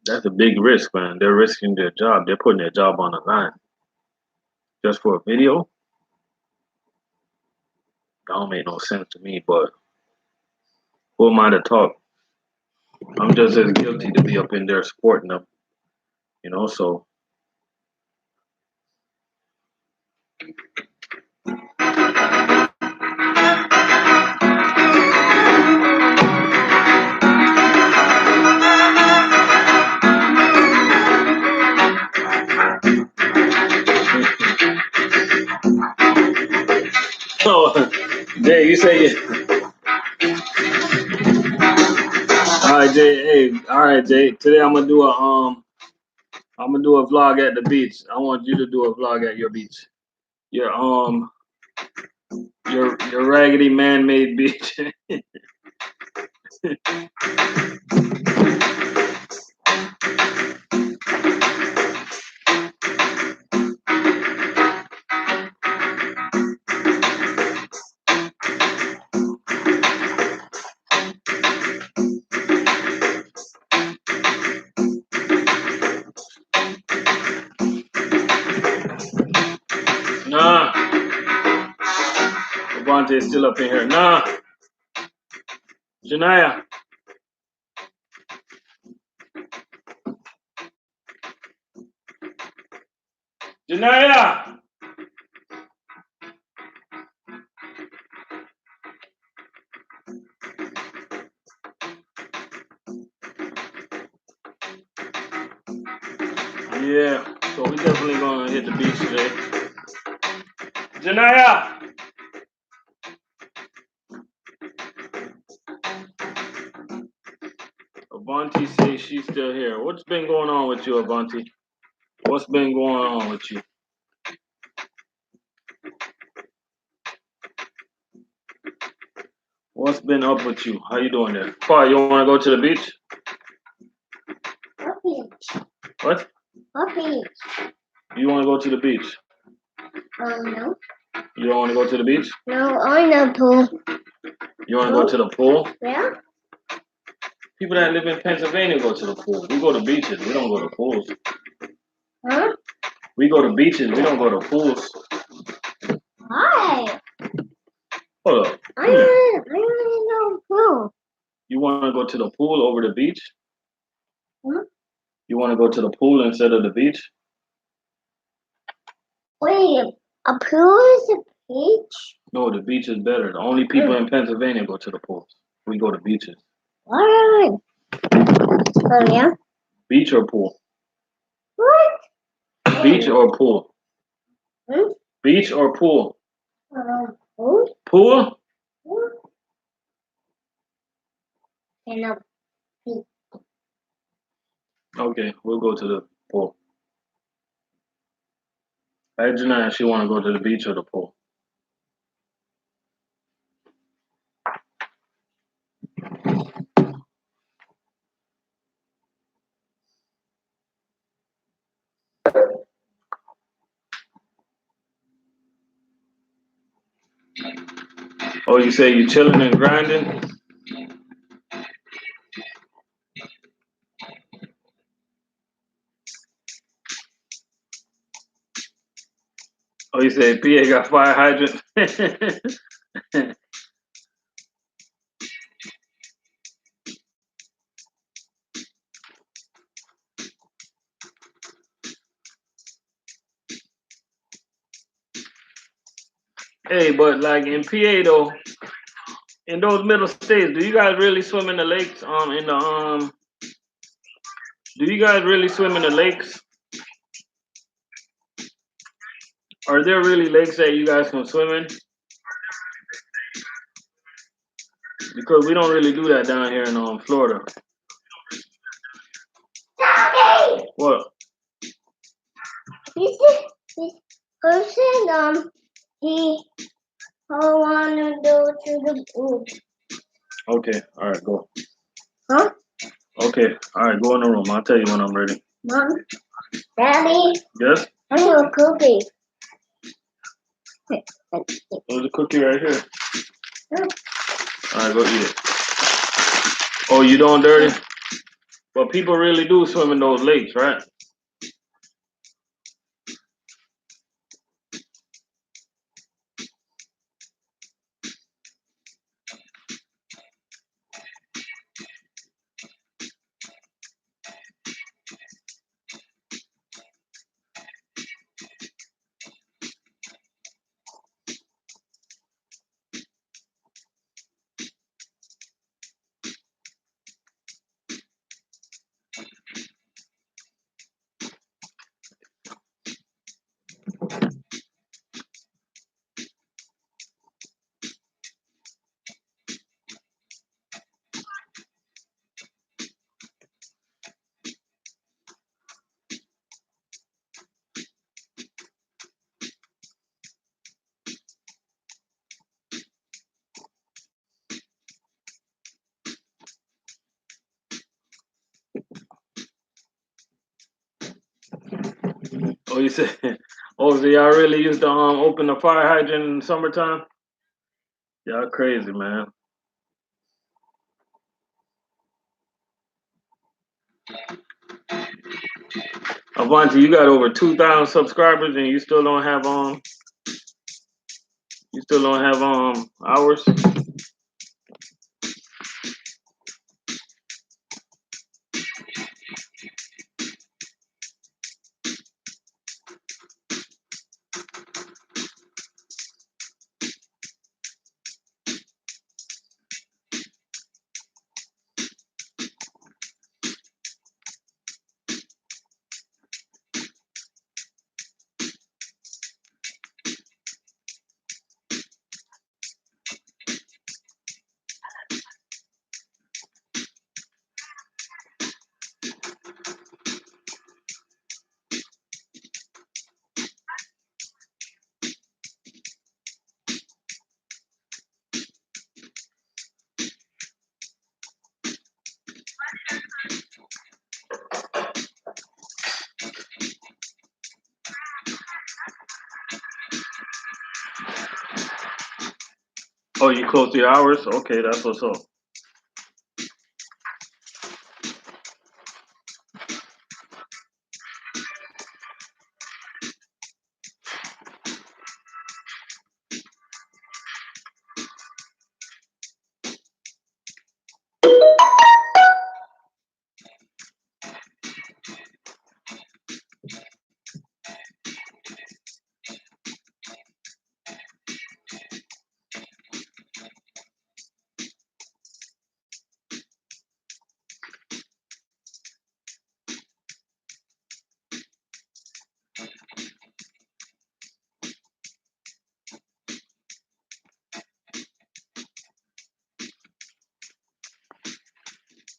that's a big risk, man. They're risking their job. They're putting their job on the line just for a video. That don't make no sense to me, but who am I to talk? I'm just as guilty to be up in there supporting them, so oh, Jay, you say all right, Jay. Hey, all right, Jay. Today I'm gonna do I'm gonna do a vlog at the beach. I want you to do a vlog at your beach. Your your raggedy man-made beach. Nah, Avante is still up in here. Nah, Janaya, Janaya. Yeah, so we definitely gonna hit the beach today. Janaya, Avante says she's still here. What's been going on with you, Avante? What's been going on with you? What's been up with you? How you doing there? Quiet, you wanna go to the beach? What beach? What? What beach? You wanna go to the beach? No. You don't wanna go to the beach? No, I know pool. You wanna go to the pool? Yeah? People that live in Pennsylvania go to the pool. We go to beaches. We don't go to pools. Huh? We go to beaches. We don't go to pools. Why? Hold up. I don't know pool. You want to go to the pool over the beach? Huh? You want to go to the pool instead of the beach? Wait, a pool is a beach? No, the beach is better. The only people in Pennsylvania go to the pools. We go to beaches. What? Oh, yeah? Beach or pool? What? Beach or pool? Hmm? Beach or pool? Pool? Pool? And a beach. Okay, we'll go to the pool. Hey, Janaya, she want to go to the beach or the pool. Oh, you say you chilling and grinding? Oh, you say PA got fire hydrant? Hey, but like in PA though, in those middle states, do you guys really swim in the lakes? In the do you guys really swim in the lakes? Are there really lakes that you guys can swim in? Because we don't really do that down here in Florida. Daddy! What? This person, he wanna go to the pool. Okay, all right, go. Huh? Okay, all right, go in the room. I'll tell you when I'm ready. Mom? Daddy? Yes? I want a cookie. There's a cookie right here. Huh? All right, go eat it. Oh, you don't dirty? But people really do swim in those lakes, right? Oh, you said, oh, so y'all really used to open the fire hydrant in the summertime? Y'all crazy, man. Avanti, you got over 2,000 subscribers and you still don't have hours. Oh, you close to your hours? Okay, that's what's up.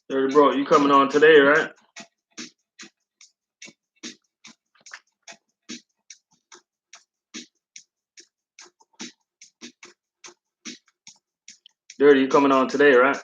Dirty bro, you coming on today, right? Dirty, you coming on today, right?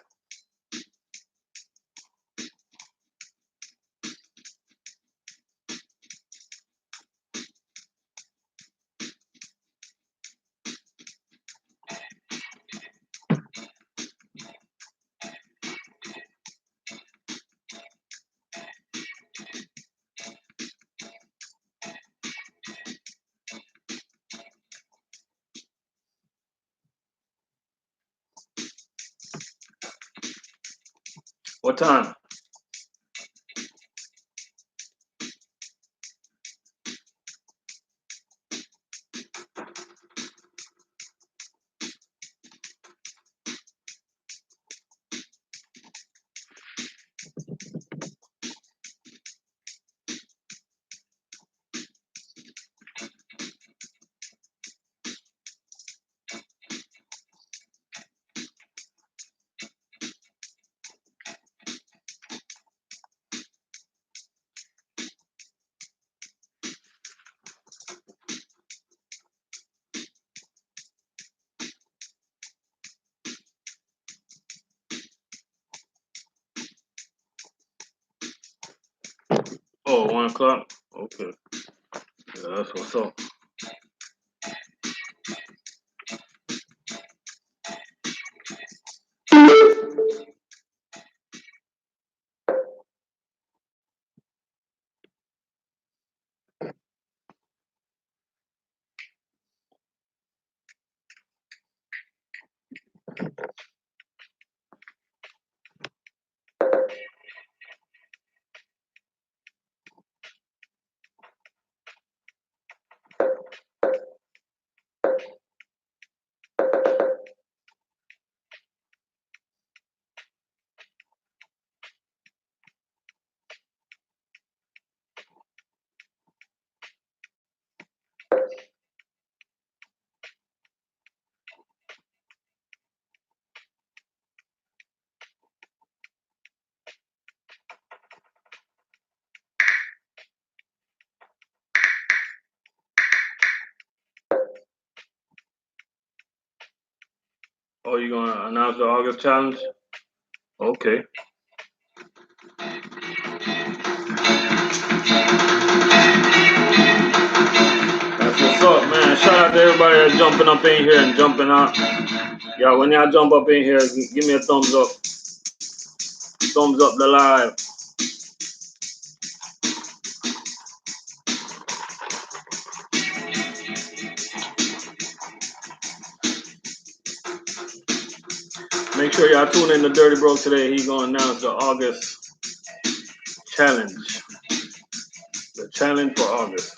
What time? Oh, 1 o'clock? Okay. Yeah, that's what's up. Oh, you gonna announce the August challenge? Okay. shout out to everybody that's jumping up in here and jumping out. Yeah, when y'all jump up in here, give me a thumbs up. Thumbs up the live. Make sure y'all tune in to Dirty Bro today. He's gonna announce the August challenge. The challenge for August.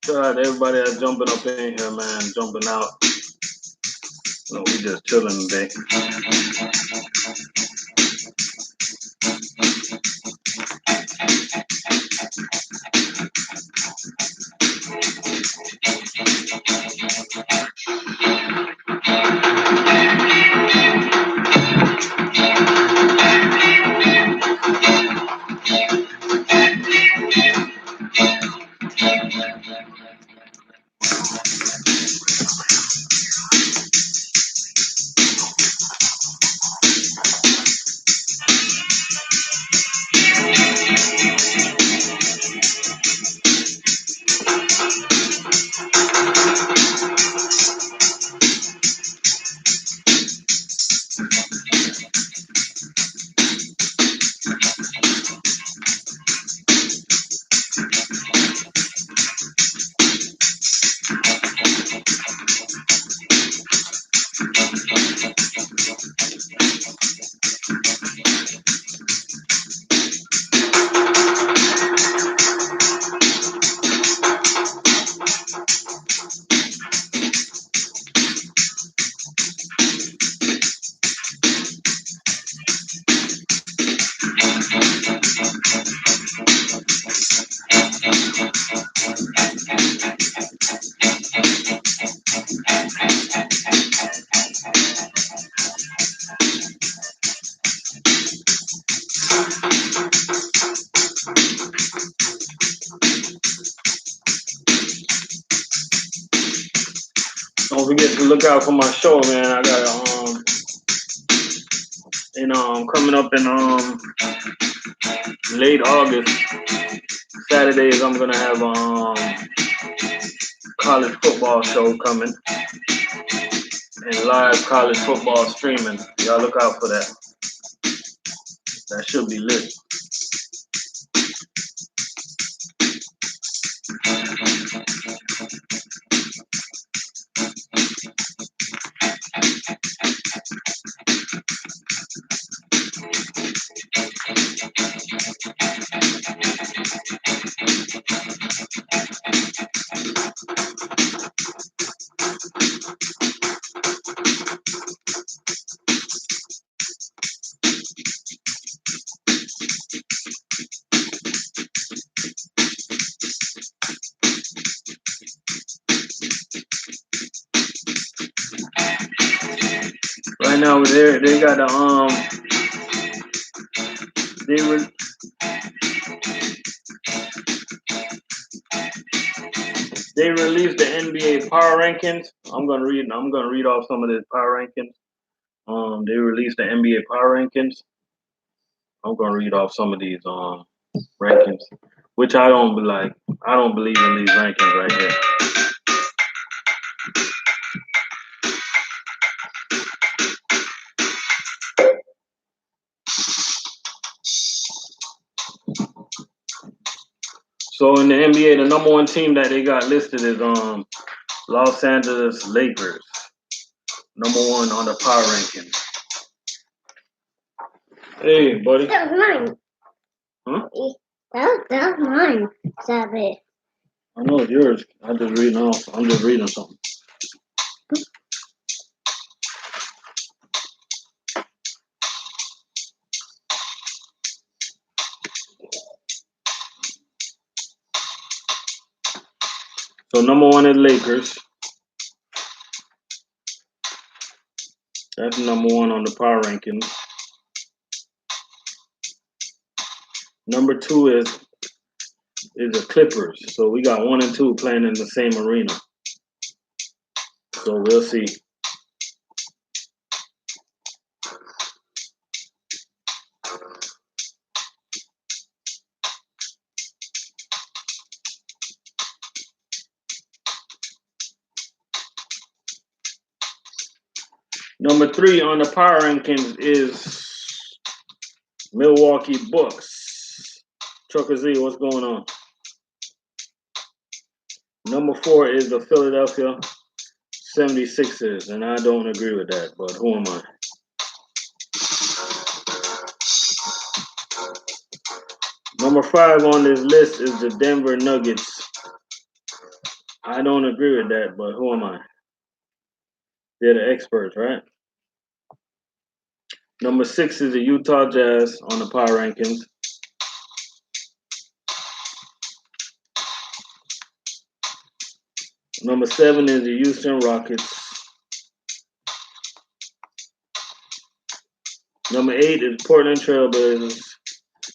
Shout out to everybody that's jumping up in here, man, jumping out. No, we just chilling today. Don't forget to look out for my show, man. I got coming up in late August. Saturdays I'm gonna have college football show coming and live college football streaming. Y'all look out for that. That should be lit. Right now they got the they released the NBA power rankings. I'm gonna read off some of the power rankings. They released the NBA power rankings. I'm gonna read off some of these rankings, which I don't believe in these rankings right here. So in the NBA, the number one team that they got listed is Los Angeles Lakers. Number one on the power ranking. Hey, buddy. That was mine. Huh? That was mine. Savage. I know it's yours. I'm just reading something. So number one is Lakers. That's number one on the power rankings. Number two is the Clippers. So we got 1 and 2 playing in the same arena. So we'll see. Number 3 on the power rankings is Milwaukee Bucks. Trucker Z, what's going on? Number 4 is the Philadelphia 76ers, and I don't agree with that, but who am I? Number 5 on this list is the Denver Nuggets. I don't agree with that, but who am I? They're the experts, right? Number 6 is the Utah Jazz on the power rankings. Number 7 is the Houston Rockets. Number 8 is Portland Trailblazers.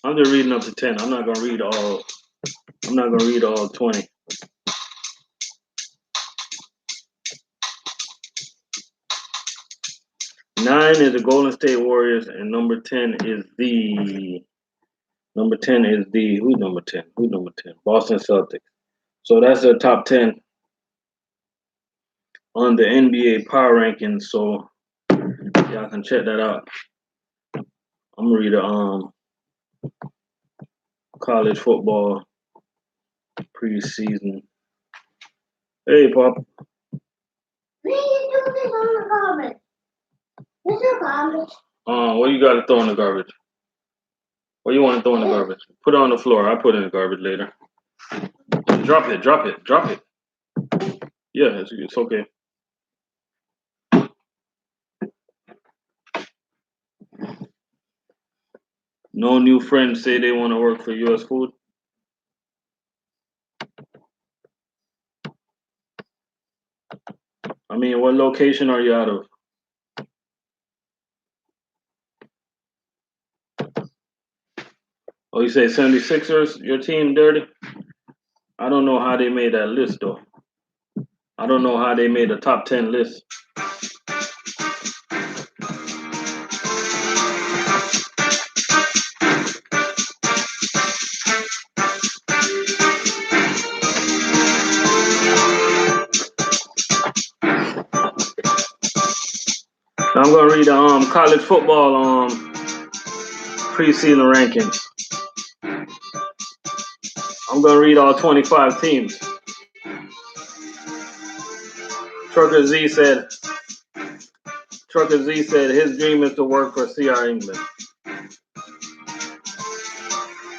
I'm just reading up to 10. I'm not gonna read all 20. Nine is the Golden State Warriors, and number 10 is the who's number 10? Who's number 10? Boston Celtics. So that's the top 10 on the NBA power rankings. So y'all can check that out. I'm gonna read college football preseason. Hey, Pop. What are you doing on the garbage? Where's the garbage? What you got to throw in the garbage? What you want to throw in the garbage? Put it on the floor. I'll put it in the garbage later. Drop it. Yeah, it's okay. No new friends say they want to work for U.S. Food. I mean, what location are you out of? Oh, you say 76ers, your team, Dirty? I don't know how they made that list, though. I don't know how they made a top 10 list. I'm going to read the college football preseason rankings. I'm going to read all 25 teams. Trucker Z said his dream is to work for CR England.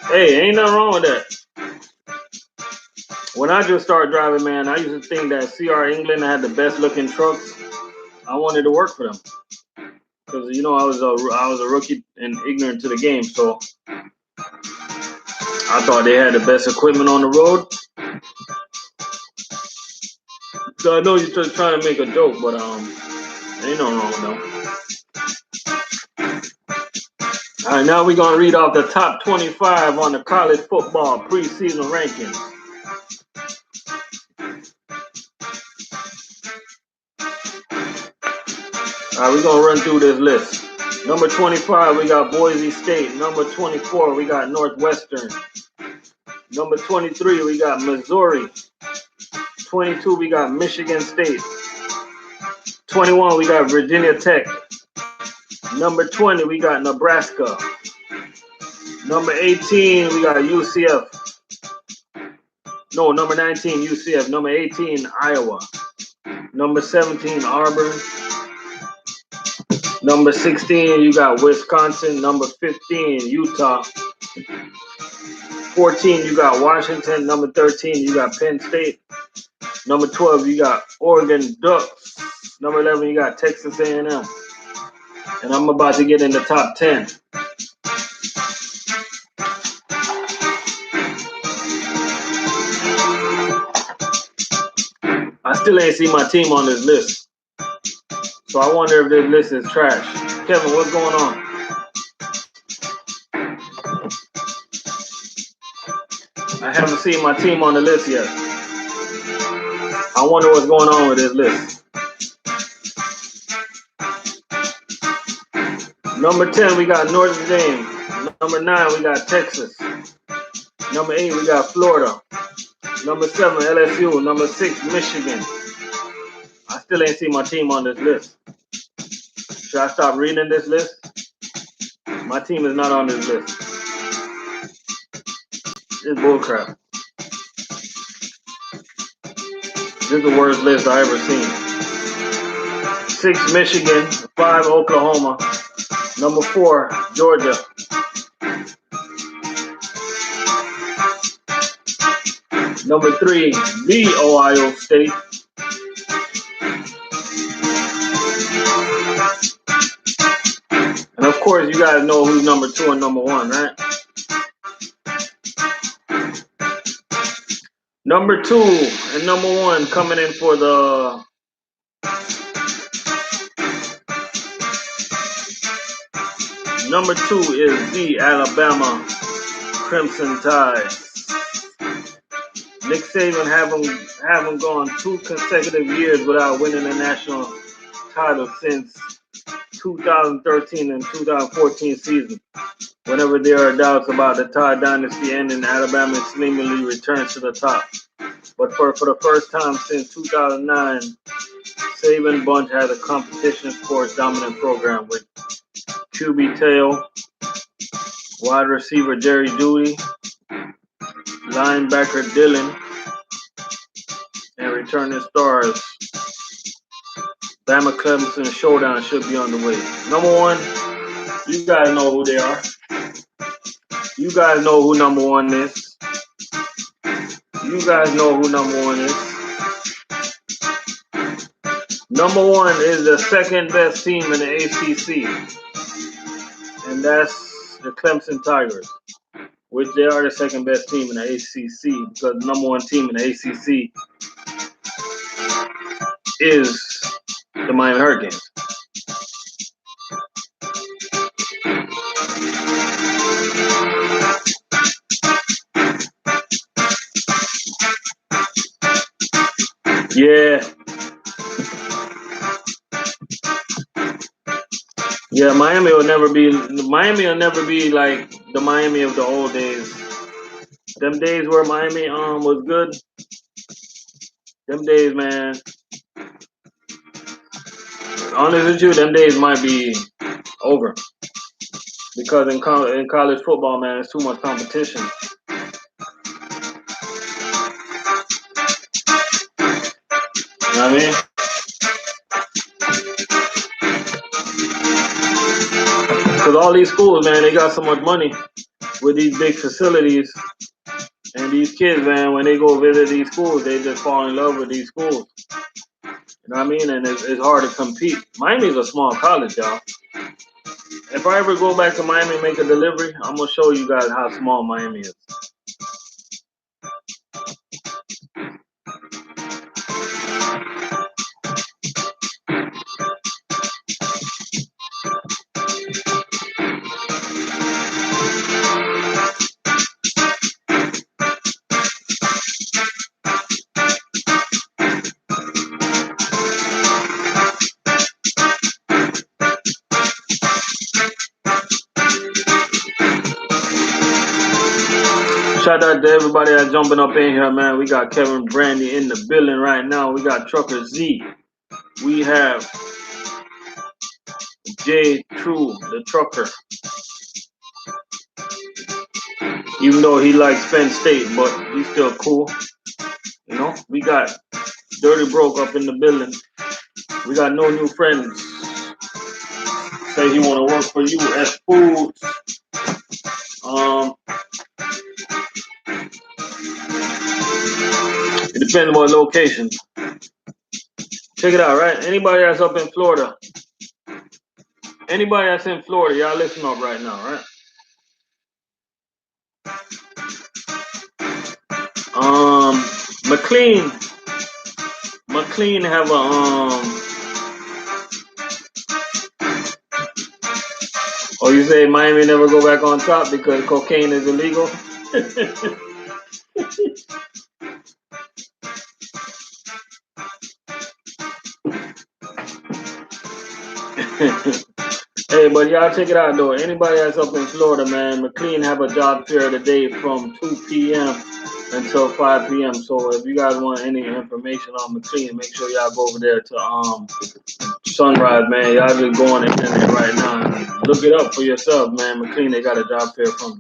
Hey, ain't nothing wrong with that. When I just started driving, man, I used to think that CR England had the best looking trucks. I wanted to work for them because I was a rookie and ignorant to the game, so I thought they had the best equipment on the road. So I know you're just trying to make a joke, but ain't nothing wrong with them. All right, now we're gonna read off the top 25 on the college football preseason rankings. All right, we're gonna run through this list. Number 25, we got Boise State. Number 24, we got Northwestern. Number 23, we got Missouri. 22, we got Michigan State. 21, we got Virginia Tech. Number 20, we got Nebraska. Number 18, we got UCF. No, number 19, UCF. Number 18, Iowa. Number 17, Auburn. Number 16, you got Wisconsin. Number 15, Utah. 14, you got Washington. Number 13, you got Penn State. Number 12, you got Oregon Ducks. Number 11, you got Texas A&M. And I'm about to get in the top 10. I still ain't see my team on this list. So I wonder if this list is trash. Kevin, what's going on? I haven't seen my team on the list yet. I wonder what's going on with this list. Number 10, we got Notre Dame. Number 9, we got Texas. Number 8, we got Florida. Number 7, LSU. Number 6, Michigan. I still ain't seen my team on this list. Should I stop reading this list? My team is not on this list. This is bullcrap. This is the worst list I ever seen. 6, Michigan. 5, Oklahoma. Number 4, Georgia. Number 3, the Ohio State. And of course, you guys know who's number 2 and number 1, right? Number 2 and number 1 coming in for the number 2 is the Alabama Crimson Tide. Nick Saban haven't gone 2 consecutive years without winning a national title since 2013 and 2014 season. Whenever there are doubts about the Tide dynasty ending, Alabama seemingly returns to the top. But for the first time since 2009, Saban Bunch has a competition sports dominant program with QB Tail, wide receiver Jerry Jeudy, linebacker Dillon, and returning stars. Bama Clemson showdown should be on the way. Number 1, you guys know who they are. You guys know who number 1 is. You guys know who number 1 is. Number 1 is the second best team in the ACC. And that's the Clemson Tigers, which they are the second best team in the ACC because the number 1 team in the ACC is the Miami Hurricanes. Yeah, Miami will never be like the Miami of the old days. Them days where Miami was good. Them days, man. Honest with you, them days might be over. Because in college football, man, it's too much competition. You know what I mean? Because all these schools, man, they got so much money with these big facilities. And these kids, man, when they go visit these schools, they just fall in love with these schools. You know what I mean? And it's hard to compete. Miami's a small college, y'all. If I ever go back to Miami and make a delivery, I'm going to show you guys how small Miami is. Shout out to everybody that's jumping up in here, man. We got Kevin Brandy in the building right now. We got Trucker Z. We have J True, the trucker. Even though he likes Penn State, but he's still cool. You know, we got Dirty Broke up in the building. We got no new friends. Say he want to work for you at Foods. It depends on what location. Check it out, right? Anybody that's up in Florida, anybody that's in Florida, y'all listen up right now, right? McLean have a Oh, you say Miami never go back on top because cocaine is illegal? Hey, but y'all check it out though. Anybody that's up in Florida, man, McLean have a job fair today from 2 p.m. until 5 p.m. So if you guys want any information on McLean, make sure y'all go over there to Sunrise, man. Y'all just go on the internet right now and look it up for yourself, man. McLean, they got a job fair from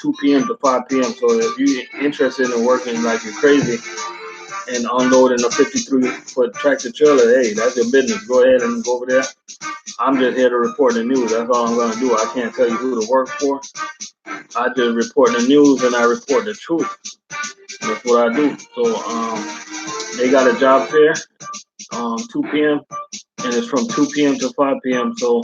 2 p.m. to 5 p.m. So if you're interested in working like you're crazy and unloading a 53-foot tractor trailer, hey, that's your business. Go ahead and go over there. I'm just here to report the news. That's all I'm gonna do. I can't tell you who to work for. I just report the news and I report the truth. That's what I do. So they got a job fair 2 p.m. and it's from 2 p.m. to 5 p.m. So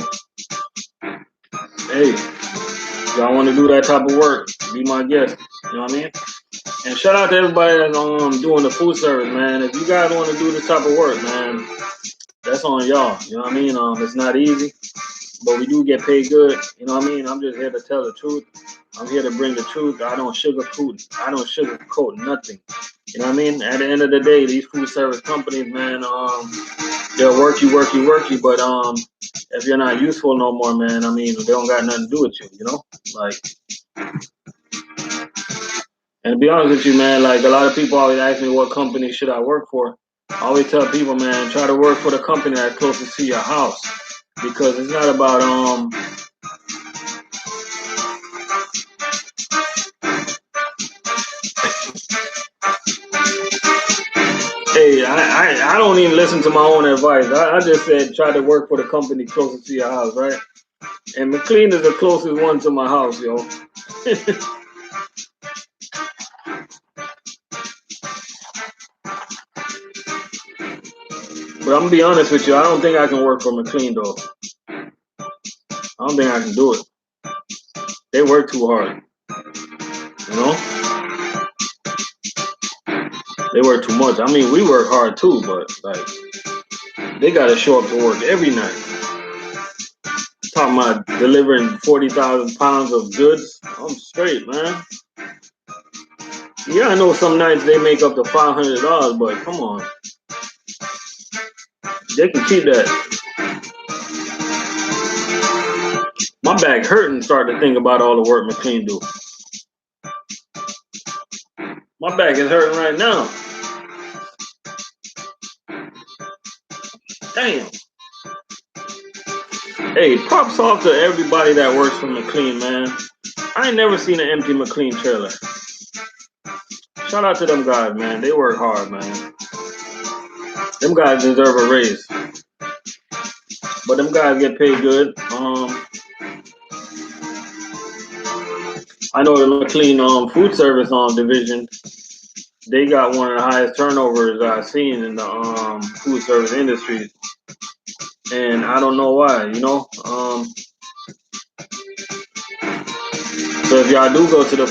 hey, if y'all want to do that type of work, be my guest. You know what I mean? And shout out to everybody that's doing the food service, man. If you guys want to do this type of work, man, that's on y'all. You know what I mean? It's not easy, but we do get paid good. You know what I mean? I'm just here to tell the truth. I'm here to bring the truth. I don't sugarcoat nothing. You know what I mean? At the end of the day, these food service companies, man, they'll work you, but if you're not useful no more, man, I mean, they don't got nothing to do with you, you know? Like, and to be honest with you, man, like a lot of people always ask me what company should I work for. I always tell people, man, try to work for the company that's closest to your house. Because it's not about hey, I don't even listen to my own advice. I just said try to work for the company closest to your house, right? And McLean is the closest one to my house, yo. But I'm gonna be honest with you, I don't think I can work for McLean though. I don't think I can do it. They work too hard, you know? They work too much. I mean, we work hard too, but like they gotta show up to work every night. Talking about delivering 40,000 pounds of goods. I'm straight, man. Yeah, I know some nights they make up to $500, but come on. They can keep that. My back hurting starting to think about all the work McLean do. My back is hurting right now. Damn. Hey, props off to everybody that works for McLean, man. I ain't never seen an empty McLean trailer. Shout out to them guys, man. They work hard, man. Them guys deserve a raise. But them guys get paid good. I know the McLean food service division, they got one of the highest turnovers I've seen in the food service industry. And I don't know why, you know. So if y'all do go to the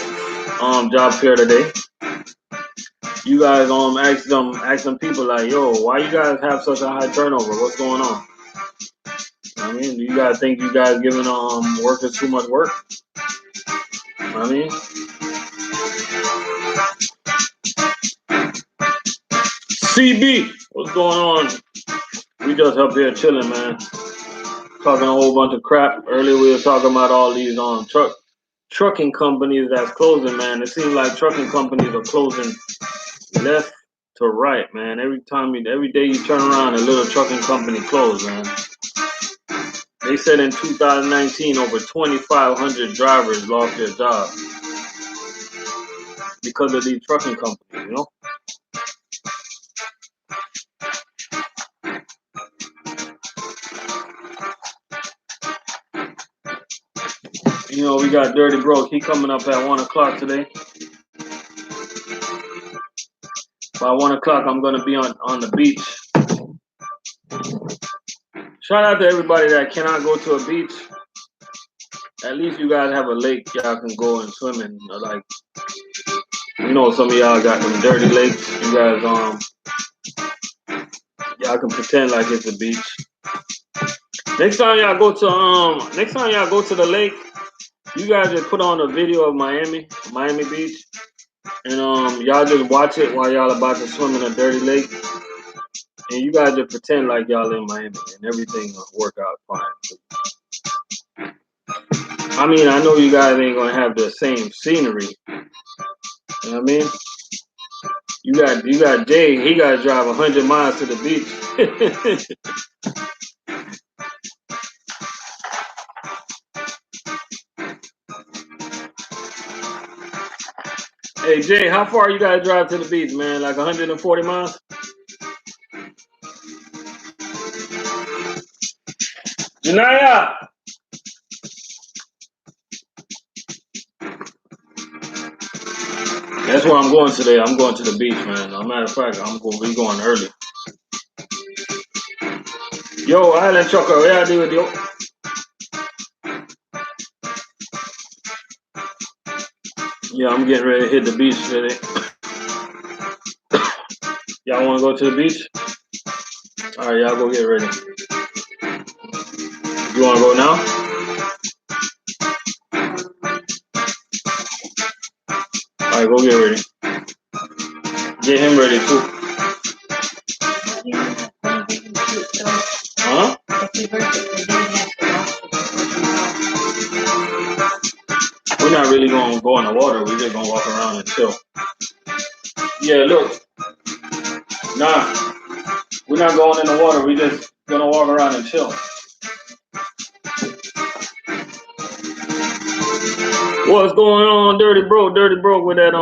job fair today, you guys ask them people like, yo, why you guys have such a high turnover? What's going on? I mean, do you guys think you guys giving workers too much work? I mean, CB, what's going on? We just up here chilling, man. Talking a whole bunch of crap. Earlier we were talking about all these trucking companies that's closing, man. It seems like trucking companies are closing left to right, man. Every day you turn around, a little trucking company closed, man. They said in 2019, over 2,500 drivers lost their jobs because of these trucking companies, you know? You know, we got Dirty Broke. He coming up at 1 o'clock today. By 1 o'clock, I'm gonna be on the beach. Shout out to everybody that cannot go to a beach. At least you guys have a lake y'all can go and swim in. Like, you know, some of y'all got them dirty lakes. You guys, y'all can pretend like it's a beach. Next time y'all go to the lake, you guys just put on a video of Miami Beach, and y'all just watch it while y'all about to swim in a dirty lake, and you guys just pretend like y'all in Miami, and everything will work out fine. I mean, I know you guys ain't gonna have the same scenery. You know what I mean? You got Jay. He got to drive 100 miles to the beach. Hey Jay, how far you got to drive to the beach, man? Like 140 miles? Janaya! That's where I'm going today. I'm going to the beach, man. As a matter of fact, we going early. Yo, Island Trucker, what y'all do with you? Yeah, I'm getting ready to hit the beach today. Y'all want to go to the beach? All right, y'all go get ready. You want to go now? All right, go get ready. Get him ready too. Huh? We're not really going to go in the water. We're just going to walk around and chill. Yeah, look. Nah, we're not going in the water. We're just going to walk around and chill. What's going on, Dirty Broke? Dirty Broke with that,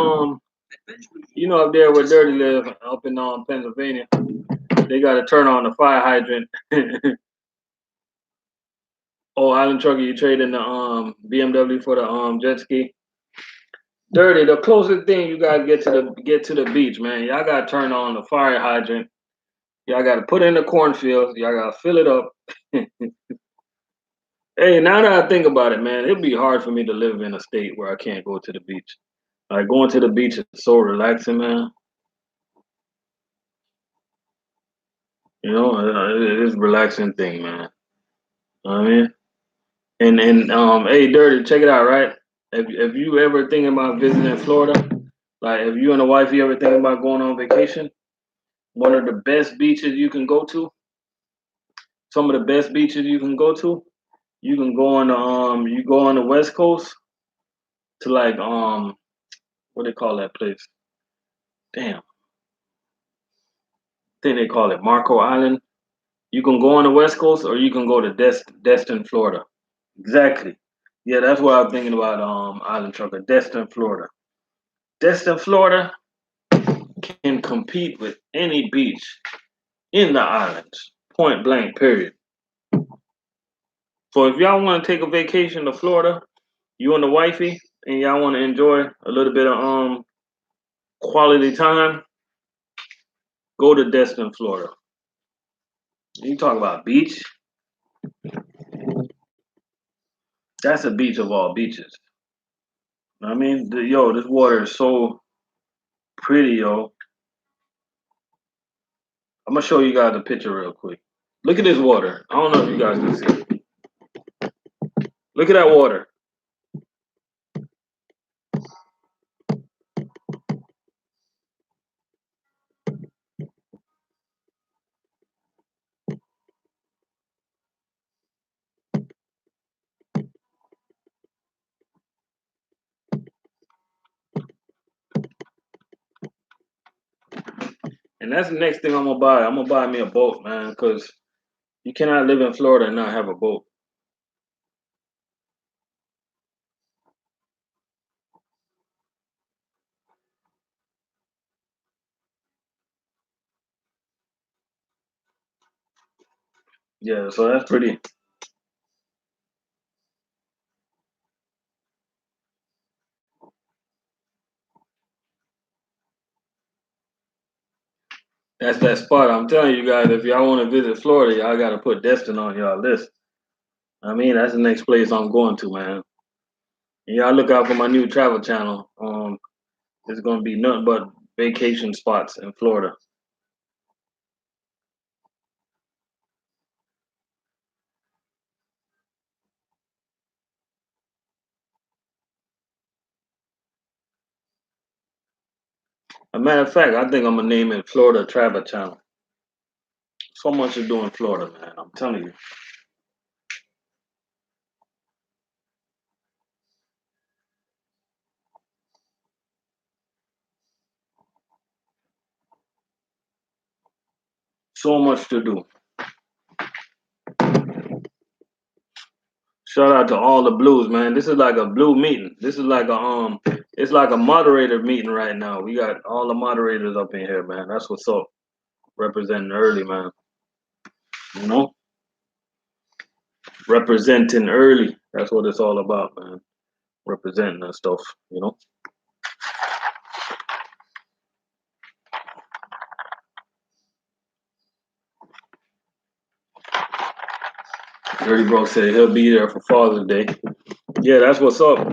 you know, up there where Dirty live, up in Pennsylvania. They got to turn on the fire hydrant. Oh, Island Trucker, you trading the BMW for the jet ski? Dirty, the closest thing you guys get to the beach, man. Y'all gotta turn on the fire hydrant. Y'all gotta put it in the cornfield. Y'all gotta fill it up. Hey, now that I think about it, man, it'd be hard for me to live in a state where I can't go to the beach. Like going to the beach is so relaxing, man. You know, it is a relaxing thing, man. You know what I mean? And hey, Dirty, check it out, right? If you ever thinking about visiting Florida, like if you and the wifey ever thinking about going on vacation, one of the best beaches you can go to, some of the best beaches you can go to, you can go on the West Coast to like what they call that place? Damn, I think they call it Marco Island. You can go on the West Coast or you can go to Destin, Florida. Exactly. Yeah, that's what I'm thinking about Island Trucker, Destin, Florida. Destin, Florida can compete with any beach in the islands. Point blank, period. So if y'all want to take a vacation to Florida, you and the wifey, and y'all want to enjoy a little bit of quality time, go to Destin, Florida. You talk about beach, that's a beach of all beaches. I mean, yo, this water is so pretty, yo. I'm gonna show you guys a picture real quick. Look at this water. I don't know if you guys can see it. Look at that water. And that's the next thing I'm gonna buy. I'm gonna buy me a boat, man, because you cannot live in Florida and not have a boat. Yeah, so that's pretty. That's that spot. I'm telling you guys, if y'all want to visit Florida, y'all got to put Destin on y'all list. I mean, that's the next place I'm going to, man. And y'all look out for my new travel channel. It's gonna be nothing but vacation spots in Florida. A matter of fact, I think I'm gonna name it Florida Travel Channel. So much to do in Florida, man. I'm telling you, so much to do. Shout out to all the blues, man. This is like a blue meeting. This is like it's like a moderator meeting right now. We got all the moderators up in here, man. That's what's up. Representing early, man. You know, representing early. That's what it's all about, man. Representing and stuff. You know. Dirty Bro said he'll be there for Father's Day. Yeah, that's what's up.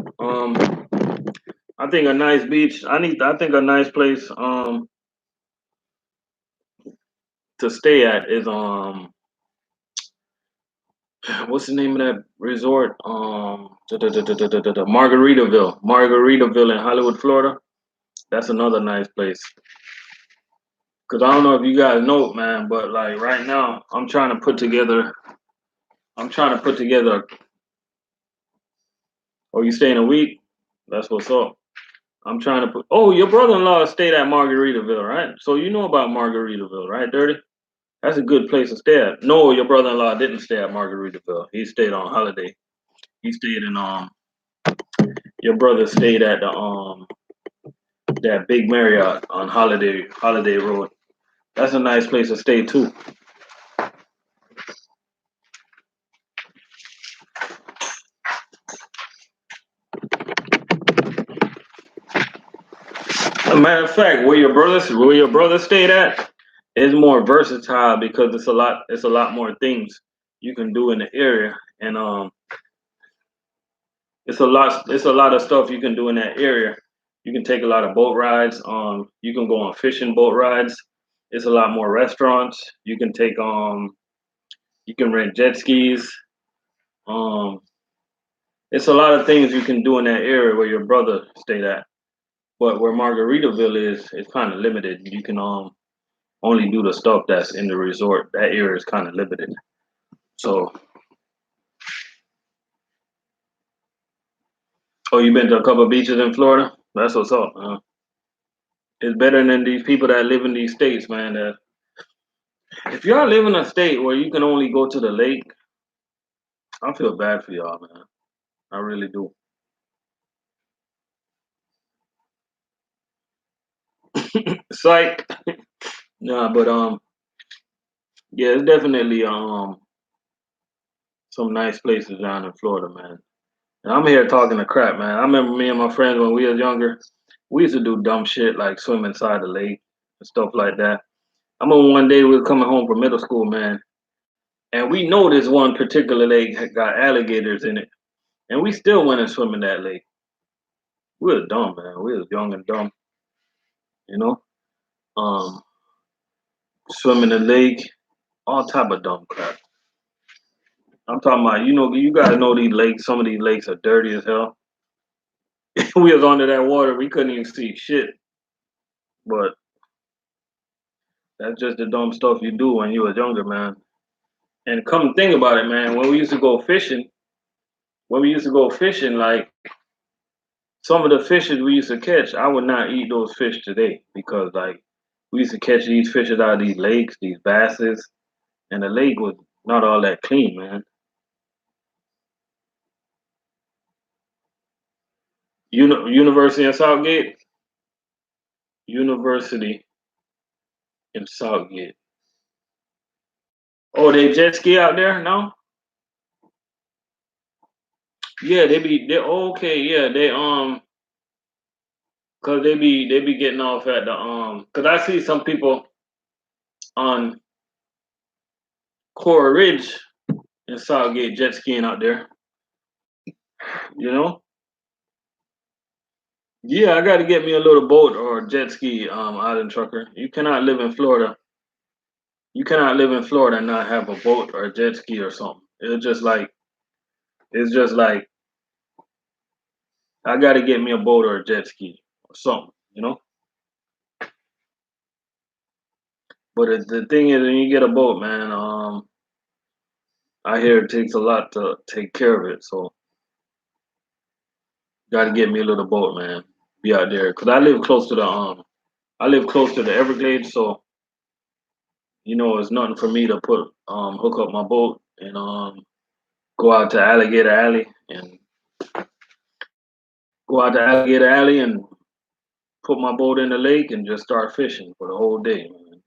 I think a nice beach. I think a nice place to stay at is what's the name of that resort? Margaritaville. Margaritaville in Hollywood, Florida. That's another nice place. Cause I don't know if you guys know, man, but like right now, I'm trying to put together. I'm trying to put together. Oh, you staying a week? That's what's up. I'm trying to put. Oh, your brother-in-law stayed at Margaritaville, right? So you know about Margaritaville, right, Dirty? That's a good place to stay at. No, your brother-in-law didn't stay at Margaritaville. He stayed on holiday. He stayed in your brother stayed at the that big Marriott on Holiday Road. That's a nice place to stay too. As a matter of fact, where your brother stayed at is more versatile because it's a lot more things you can do in the area. And it's a lot of stuff you can do in that area. You can take a lot of boat rides. You can go on fishing boat rides. It's a lot more restaurants. You can rent jet skis. Um, it's a lot of things you can do in that area where your brother stayed at. But where Margaritaville is, it's kind of limited. You can only do the stuff that's in the resort. That area is kind of limited. So, oh, you been to a couple of beaches in Florida? That's what's up. It's better than these people that live in these states, man. If y'all live in a state where you can only go to the lake, I feel bad for y'all, man. I really do. Psych. Nah, but yeah, it's definitely some nice places down in Florida, man. And I'm here talking to crap, man. I remember me and my friends when we was younger, we used to do dumb shit like swim inside the lake and stuff like that. I remember one day we were coming home from middle school, man, and we know this one particular lake had got alligators in it, and we still went and swim in that lake. We was dumb, man. We was young and dumb, you know. Um, swim in the lake, all type of dumb crap. I'm talking about, you guys know these lakes. Some of these lakes are dirty as hell. We was under that water, we couldn't even see shit. But that's just the dumb stuff you do when you was younger, man. And come to think about it, man, when we used to go fishing, like some of the fishes we used to catch, I would not eat those fish today because like we used to catch these fishes out of these lakes, these basses, and the lake was not all that clean, man. University in Southgate, University in Southgate. Oh, they jet ski out there now? Yeah, they okay. Yeah, cause they be getting off at the cause I see some people. on Coral Ridge in Southgate jet skiing out there. You know? Yeah, I got to get me a little boat or jet ski, island trucker. You cannot live in Florida. You cannot live in Florida and not have a boat or a jet ski or something. It's just like I got to get me a boat or a jet ski or something. You know. But the thing is, when you get a boat, man, I hear it takes a lot to take care of it. So got to get me a little boat, man. Be out there, cause I live close to the Everglades, so it's nothing for me to hook up my boat and go out to Alligator Alley and go out to Alligator Alley and put my boat in the lake and just start fishing for the whole day, man.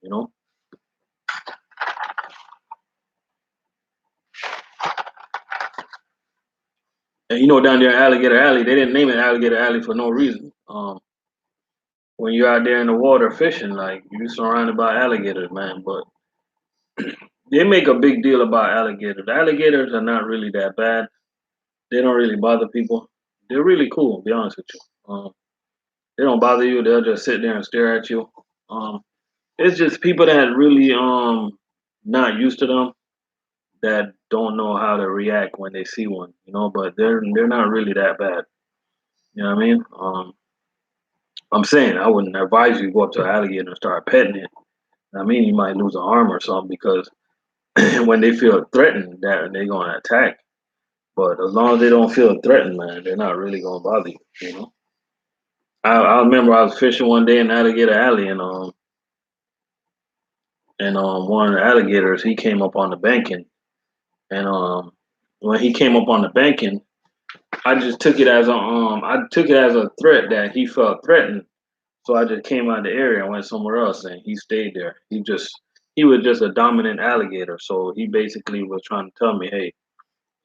And down there in Alligator Alley, they didn't name it Alligator Alley for no reason. When you're out there in the water fishing, like you're surrounded by alligators, man. But they make a big deal about alligators. Alligators are not really that bad. They don't really bother people. They're really cool, to be honest with you. They don't bother you. They'll just sit there and stare at you. Um, it's just people that really not used to them that don't know how to react when they see one. But they're not really that bad. You know what I mean? I'm saying I wouldn't advise you to go up to an alligator and start petting it. I mean, you might lose an arm or something because when they feel threatened, that they're gonna attack. But as long as they don't feel threatened, man, they're not really gonna bother you. I remember I was fishing one day in Alligator Alley, and one of the alligators he came up on the banking, and when he came up on the banking, I just took it as a threat that he felt threatened. So I just came out of the area and went somewhere else, and he stayed there. He was just a dominant alligator, so he basically was trying to tell me, hey,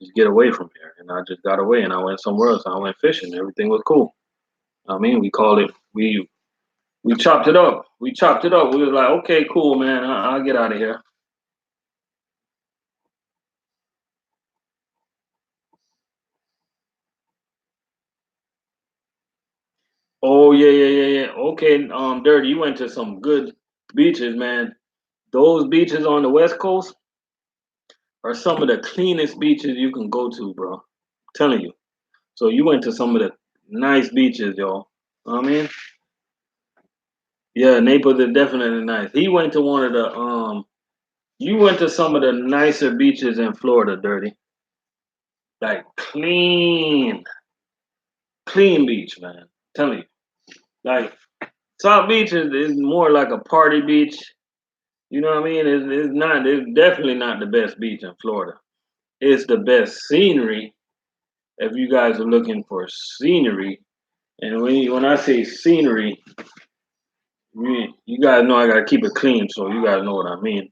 just get away from here. And I just got away and I went somewhere else. And I went fishing. Everything was cool. I mean, we chopped it up. We chopped it up. We was like, okay, cool, man. I'll get out of here. Oh yeah, yeah, yeah, yeah. Okay, Dirty, you went to some good beaches, man. Those beaches on the West Coast are some of the cleanest beaches you can go to, bro. I'm telling you. So you went to some of the nice beaches, yo. I mean, yeah, Naples is definitely nice. He went to one of the You went to some of the nicer beaches in Florida, Dirty. Like clean beach, man. Tell you. Like South Beach is more like a party beach. You know what I mean? It's definitely not the best beach in Florida. It's the best scenery if you guys are looking for scenery. And when I say scenery, you guys know I gotta keep it clean, so you guys know what I mean.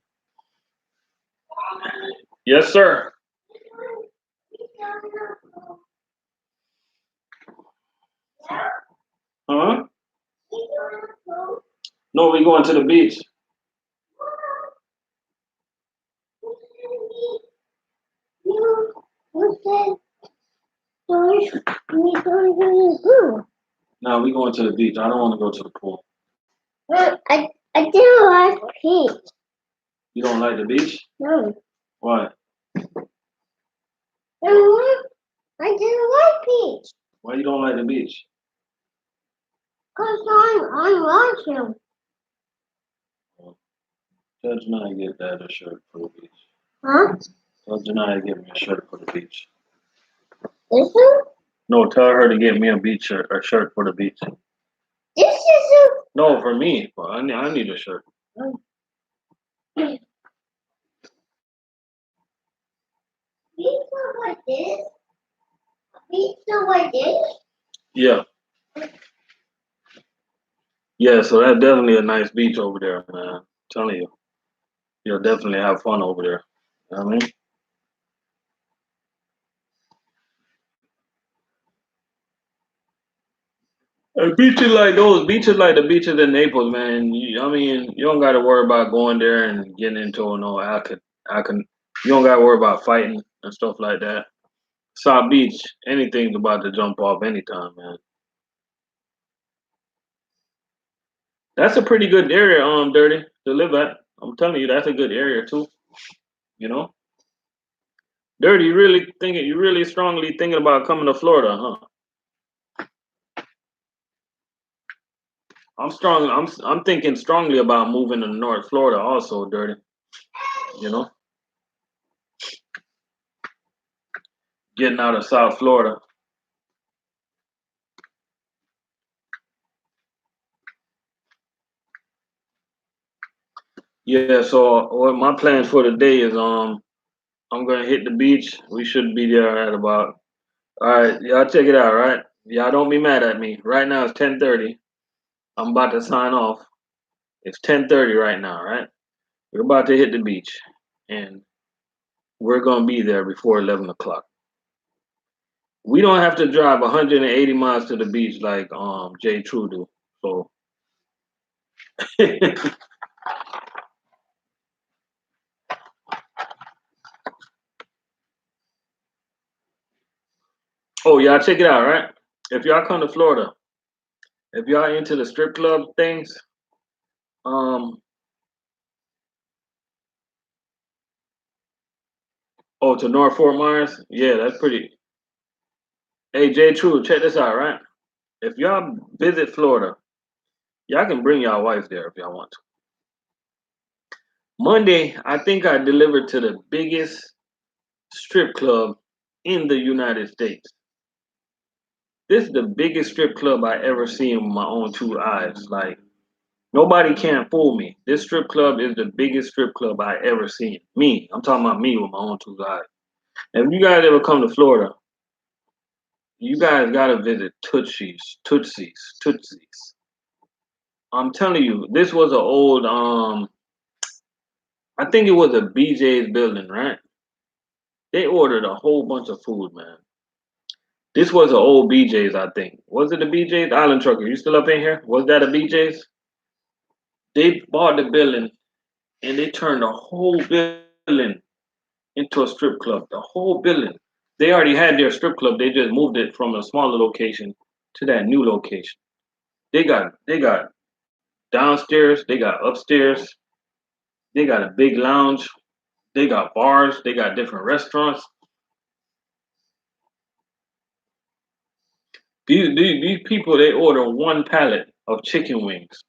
Yes, sir. Huh? No, we going to the beach. No, we going to the beach. I don't want to go to the pool. I do like peach. You don't like the beach? No. Why? I do like peach. Why you don't like the beach? Cause I'm watching. Tell Janai to get that a shirt for the beach. Huh? Tell Janai to get me a shirt for the beach. This one? No, tell her to get me a beach shirt or shirt for the beach. This is a. No, for me. Well, I need a shirt. These are like this. These are like this. Yeah. Yeah, so that's definitely a nice beach over there, man. I'm telling you. You'll definitely have fun over there. You know what I mean? Beaches like those, beaches like the beaches in Naples, man. I mean, you don't got to worry about going there and getting into no I can. You don't got to worry about fighting and stuff like that. South Beach, anything's about to jump off anytime, man. That's a pretty good area, Dirty, to live at. I'm telling you, that's a good area too. You know, Dirty, you really strongly thinking about coming to Florida, huh? I'm thinking strongly about moving to North Florida, also, Dirty. You know, getting out of South Florida. Yeah. So, what my plans for the day is, I'm gonna hit the beach. We should be there at about. All right, y'all check it out, right? Y'all don't be mad at me. Right now it's 10:30. I'm about to sign off. It's 10:30 right now, right? We're about to hit the beach, and we're gonna be there before 11 o'clock. We don't have to drive 180 miles to the beach like Jay True do. So, oh y'all check it out, right? If y'all come to Florida, if y'all into the strip club things, um, oh to North Fort Myers, yeah, that's pretty. Hey Jay True, check this out, right? If y'all visit Florida, y'all can bring y'all wife there if y'all want to. Monday, I think I delivered to the biggest strip club in the United States. This is the biggest strip club I ever seen with my own two eyes. Like nobody can fool me. This strip club is the biggest strip club I ever seen. Me, I'm talking about me with my own two eyes. If you guys ever come to Florida, you guys gotta visit Tootsie's. I'm telling you, this was an old I think it was a BJ's building, right? They ordered a whole bunch of food, man. This was an old BJ's, I think. Was it a BJ's? Island Trucker, you still up in here? Was that a BJ's? They bought the building and they turned the whole building into a strip club. The whole building. They already had their strip club. They just moved it from a smaller location to that new location. They got downstairs, they got upstairs, they got a big lounge, they got bars, they got different restaurants. These people they order one pallet of chicken wings.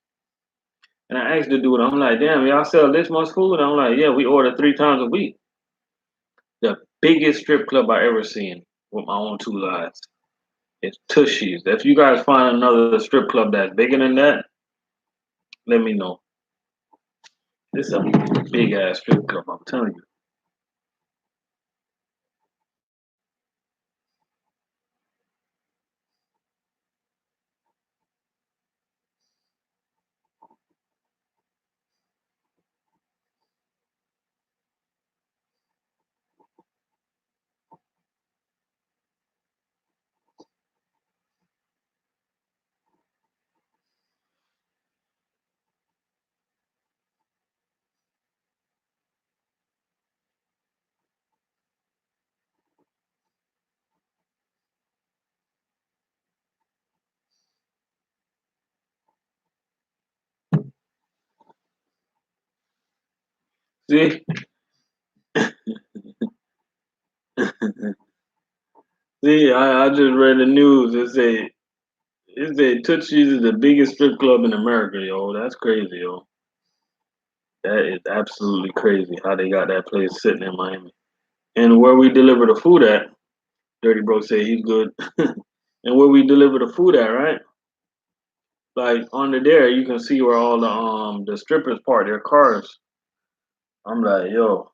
And I asked the dude, I'm like, damn, y'all sell this much food? I'm like, yeah, we order 3 times a week. The biggest strip club I ever seen with my own two eyes. It's Tushy's. If you guys find another strip club that's bigger than that, let me know. This is a big ass strip club, I'm telling you. See, see, I just read the news. It say Tootsie's is the biggest strip club in America, yo. That's crazy, yo. That is absolutely crazy how they got that place sitting in Miami. And where we deliver the food at, Dirty Bro say he's good. And where we deliver the food at, right? Like under there, you can see where all the strippers park their cars. I'm like, yo,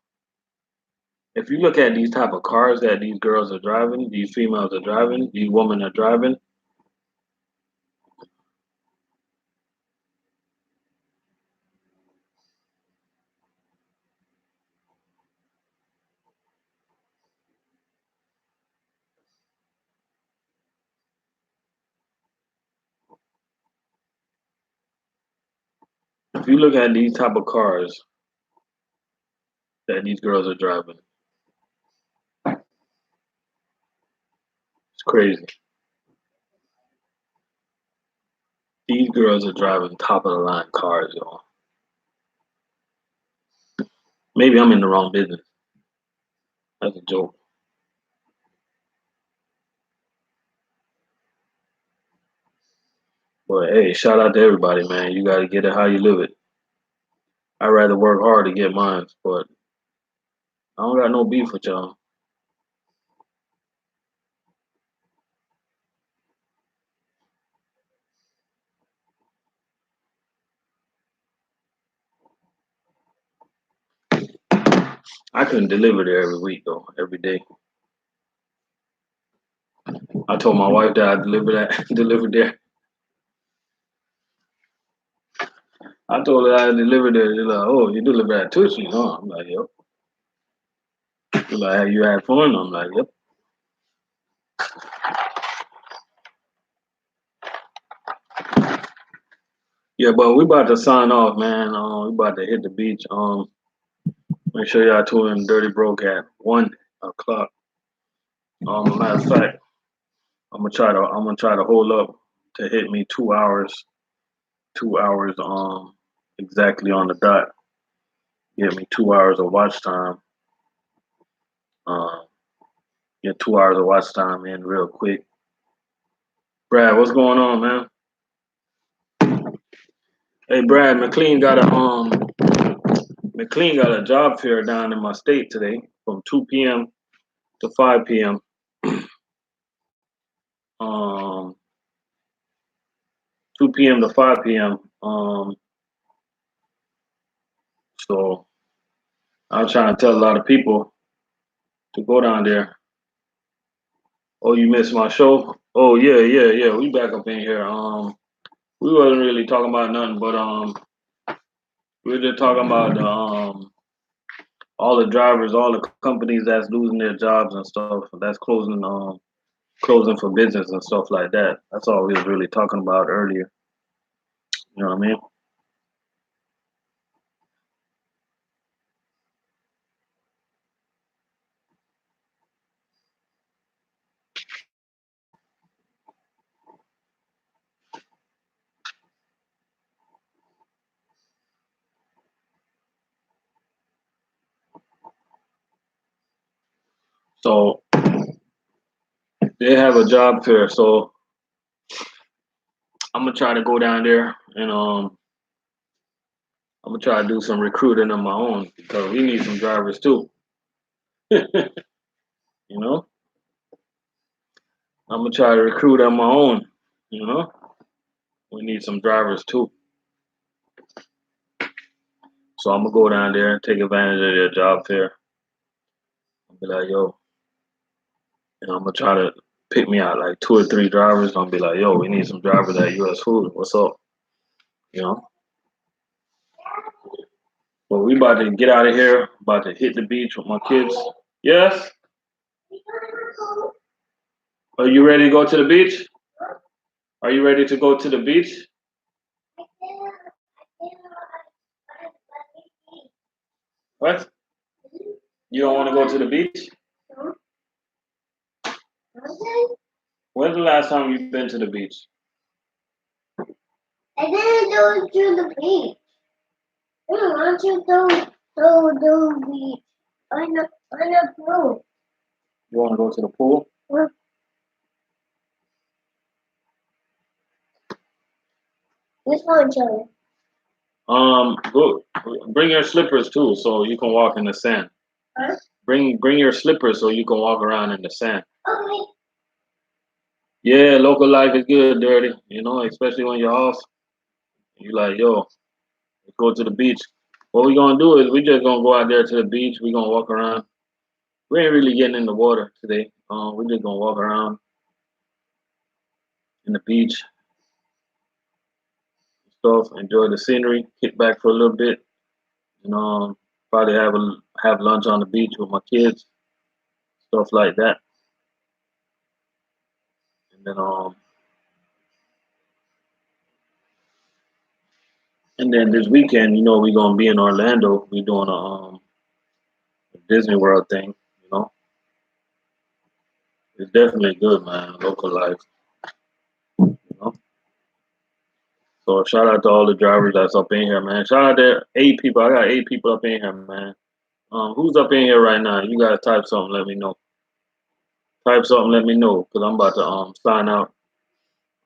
if you look at these type of cars that these girls are driving, these females are driving, these women are driving, if you look at these type of cars that these girls are driving, it's crazy. These girls are driving top of the line cars, y'all. Maybe I'm in the wrong business. That's a joke. But hey, shout out to everybody, man. You gotta get it how you live it. I'd rather work hard to get mine, but I don't got no beef with y'all. I couldn't deliver there every week though, every day. I told my wife that I deliver that delivered there. I told her I delivered there. They're like, oh, you deliver at Tootsie, huh? I'm like, yep. They're like, have you had fun? I'm like, yep. Yeah, but we about to sign off, man. We about to hit the beach. Make sure y'all tune in Dirty Broke at 1 o'clock. Matter of fact, I'm gonna try to hold up to hit me 2 hours, 2 hours exactly on the dot. Get me 2 hours of watch time. Um, get 2 hours of watch time in real quick. Brad, what's going on, man? Hey, Brad, McLean got a job fair down in my state today from 2 p.m. to 5 p.m. Um, 2 p.m. to 5 p.m. So I was trying to tell a lot of people to go down there. Oh, you missed my show? Oh yeah, yeah, yeah. We back up in here. We wasn't really talking about nothing, but we were just talking about all the drivers, all the companies that's losing their jobs and stuff. That's closing for business and stuff like that. That's all we was really talking about earlier. You know what I mean? So they have a job fair. So I'm gonna try to go down there and I'm gonna try to do some recruiting on my own because we need some drivers too. You know, I'm gonna try to recruit on my own. You know, we need some drivers too. So I'm gonna go down there and take advantage of their job fair. I'll be like, yo, I'm gonna try to pick me out like 2 or 3 drivers. I'll be like, yo, we need some drivers at US Food. What's up? You know. But we about to get out of here. About to hit the beach with my kids. Yes. Are you ready to go to the beach? Are you ready to go to the beach? What? You don't want to go to the beach? When's the last time you've been to the beach? I didn't go to the beach. I don't want to go to the beach. On the pool. You want to go to the pool? Which one, Joey? Go, bring your slippers too, so you can walk in the sand. Huh? Bring your slippers so you can walk around in the sand. Okay. Yeah, local life is good, dirty. You know, especially when you're off. You like, yo, let's go to the beach. What we gonna do is we just gonna go out there to the beach. We gonna walk around. We ain't really getting in the water today. We just gonna walk around in the beach, stuff, enjoy the scenery, kick back for a little bit, and probably have lunch on the beach with my kids, stuff like that. And then And then this weekend, we're gonna be in Orlando. We're doing a Disney World thing. You know, it's definitely good, man. Local life. You know. So shout out to all the drivers that's up in here, man. Shout out to 8 people. I got 8 people up in here, man. Who's up in here right now? You gotta type something. Let me know. Type something. Let me know, cause I'm about to sign out.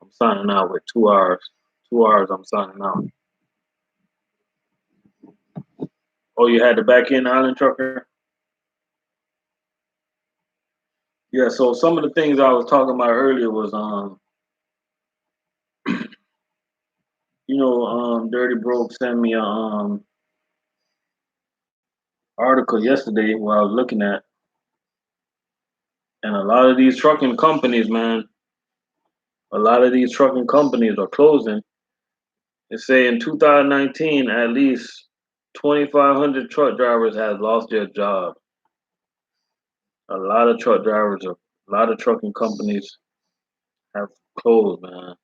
I'm signing out with 2 hours. 2 hours. I'm signing out. Oh, you had the back end island trucker. Yeah. So some of the things I was talking about earlier was Dirty Broke sent me a article yesterday where I was looking at, and a lot of these trucking companies, man, a lot of these trucking companies are closing. They say in 2019, at least 2,500 truck drivers have lost their job. A lot of truck drivers, a lot of trucking companies have closed, man.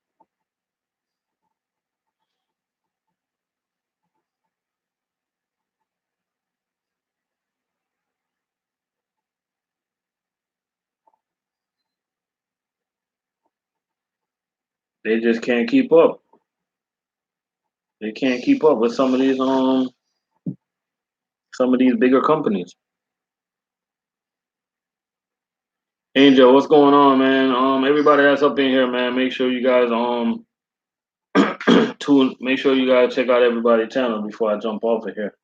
They just can't keep up. They can't keep up with some of these bigger companies. Angel, what's going on, man? Everybody that's up in here, man, make sure you guys make sure you guys check out everybody's channel before I jump off of here.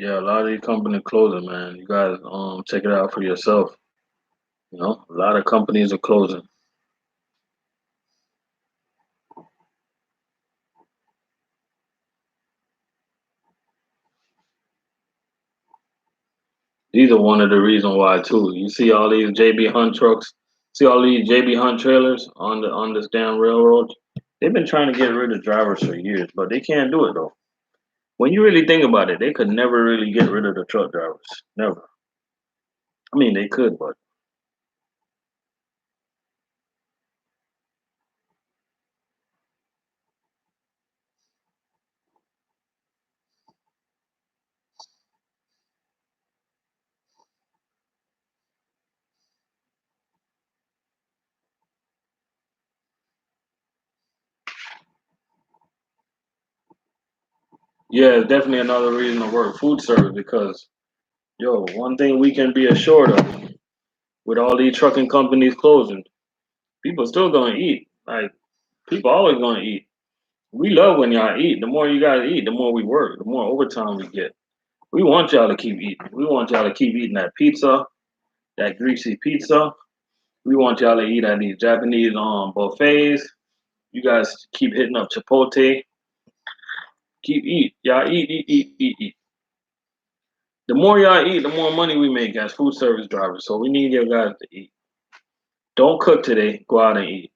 Yeah, a lot of these companies closing, man. You guys check it out for yourself. A lot of companies are closing. These are one of the reasons why too. You see all these JB Hunt trucks, see all these JB Hunt trailers on this damn railroad. They've been trying to get rid of drivers for years, but they can't do it though. When you really think about it, they could never really get rid of the truck drivers. Never. I mean, they could, but yeah, it's definitely another reason to work food service because one thing we can be assured of with all these trucking companies closing, people still gonna eat. Like people always gonna eat. We love when y'all eat. The more you guys eat, the more we work, the more overtime we get. We want y'all to keep eating. We want y'all to keep eating that pizza, that greasy pizza. We want y'all to eat at these Japanese buffets. You guys keep hitting up Chipotle. Keep eat. Y'all eat, eat, eat, eat, eat. The more y'all eat, the more money we make as food service drivers. So we need you guys to eat. Don't cook today. Go out and eat.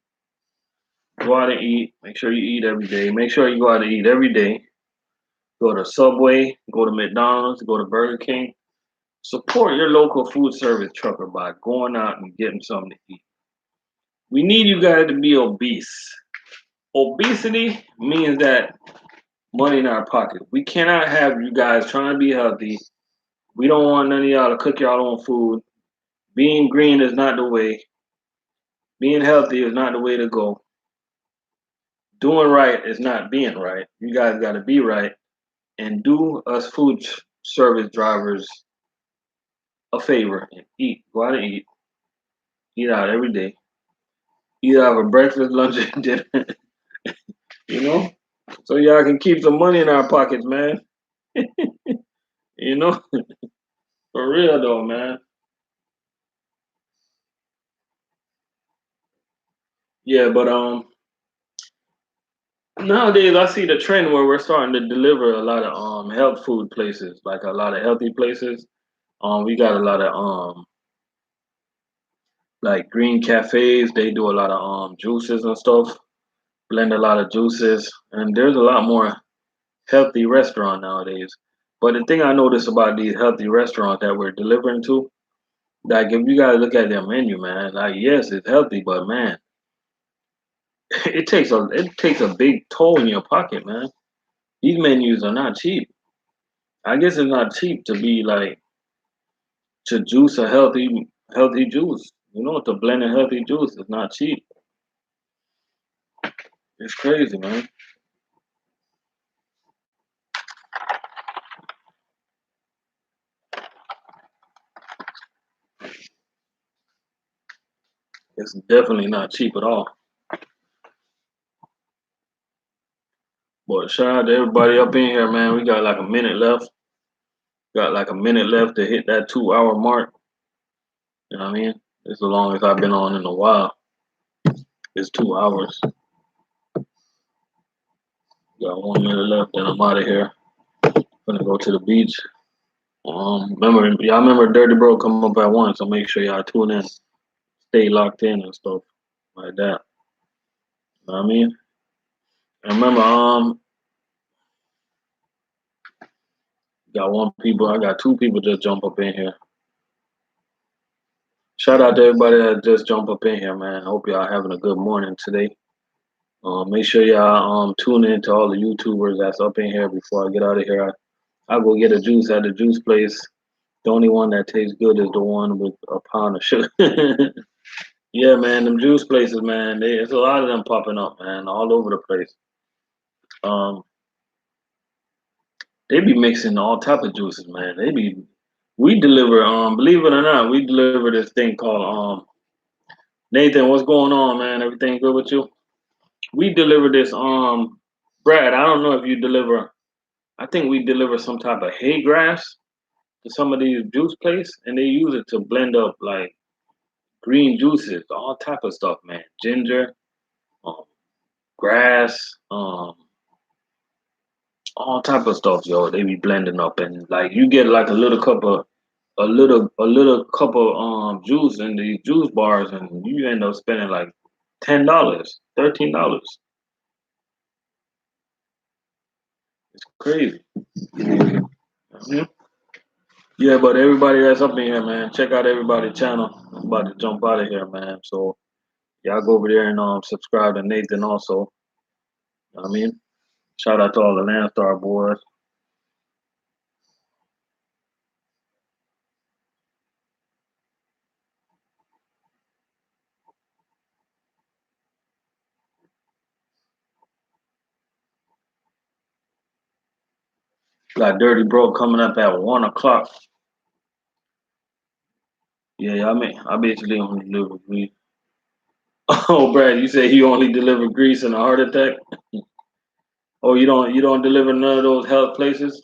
Go out and eat. Make sure you eat every day. Make sure you go out and eat every day. Go to Subway. Go to McDonald's. Go to Burger King. Support your local food service trucker by going out and getting something to eat. We need you guys to be obese. Obesity means that money in our pocket. We cannot have you guys trying to be healthy. We don't want none of y'all to cook your own food. Being green is not the way. Being healthy is not the way to go. Doing right is not being right. You guys got to be right and do us service drivers a favor and eat. Go out and eat. Eat out every day. Eat out for breakfast, lunch, and dinner. You know, so y'all can keep some money in our pockets, man. You know, for real though, man. Yeah, but nowadays I see the trend where we're starting to deliver a lot of health food places, like a lot of healthy places. We got a lot of like green cafes. They do a lot of juices and stuff. Blend a lot of juices, and there's a lot more healthy restaurant nowadays. But the thing I notice about these healthy restaurants that we're delivering to, like if you guys look at their menu, man, like yes, it's healthy, but man, it takes a big toll in your pocket, man. These menus are not cheap. I guess it's not cheap to be like to juice a healthy juice. You know, to blend a healthy juice is not cheap. It's crazy, man. It's definitely not cheap at all. But shout out to everybody up in here, man. We got like a minute left. Got like a minute left to hit that 2 hour mark. You know what I mean? It's the longest I've been on in a while. It's 2 hours. Got 1 minute left, and I'm out of here. Gonna go to the beach. Y'all remember Dirty Bro come up at once, so make sure y'all tune in, stay locked in and stuff like that. You know what I mean? And remember, I got two people just jump up in here. Shout out to everybody that just jump up in here, man. Hope y'all having a good morning today. Make sure y'all tune in to all the YouTubers that's up in here before I get out of here. I go get a juice at the juice place. The only one that tastes good is the one with a pound of sugar. Yeah, man, them juice places, man. There's a lot of them popping up, man, all over the place. Um, they be mixing all type of juices, man. We deliver, believe it or not, we deliver this thing called Nathan. What's going on, man? Everything good with you? We deliver this Brad. I don't know if you deliver. I think we deliver some type of hay grass to some of these juice places, and they use it to blend up like green juices, all type of stuff, man. Ginger, um, grass, all type of stuff, yo. They be blending up, and like you get like a little cup of juice in the juice bars, and you end up spending like $10, $13. It's crazy. Mhm. Yeah, but everybody that's up in here, man, check out everybody's channel. I'm about to jump out of here, man. So y'all go over there and subscribe to Nathan also. You know what I mean? Shout out to all the Landstar boys. Got Dirty Bro coming up at 1 o'clock. Yeah, I basically only deliver grease. Oh, Brad, you say you only deliver grease and a heart attack? Oh, you don't deliver none of those health places?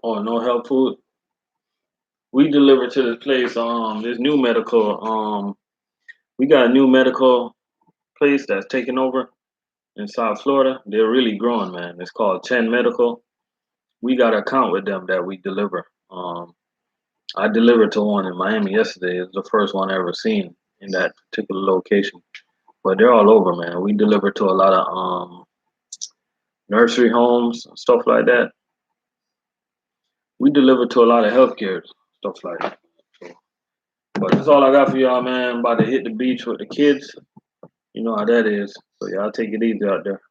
Oh, no health food. We deliver to this place. This new medical. We got a new medical place that's taking over in South Florida. They're really growing, man. It's called 10 Medical. We got an account with them that we deliver. I delivered to one in Miami yesterday. It's the first one I ever seen in that particular location. But they're all over, man. We deliver to a lot of nursery homes, stuff like that. We deliver to a lot of healthcare stuff like that. So, but that's all I got for y'all, man. I'm about to hit the beach with the kids. You know how that is. So y'all take it easy out there.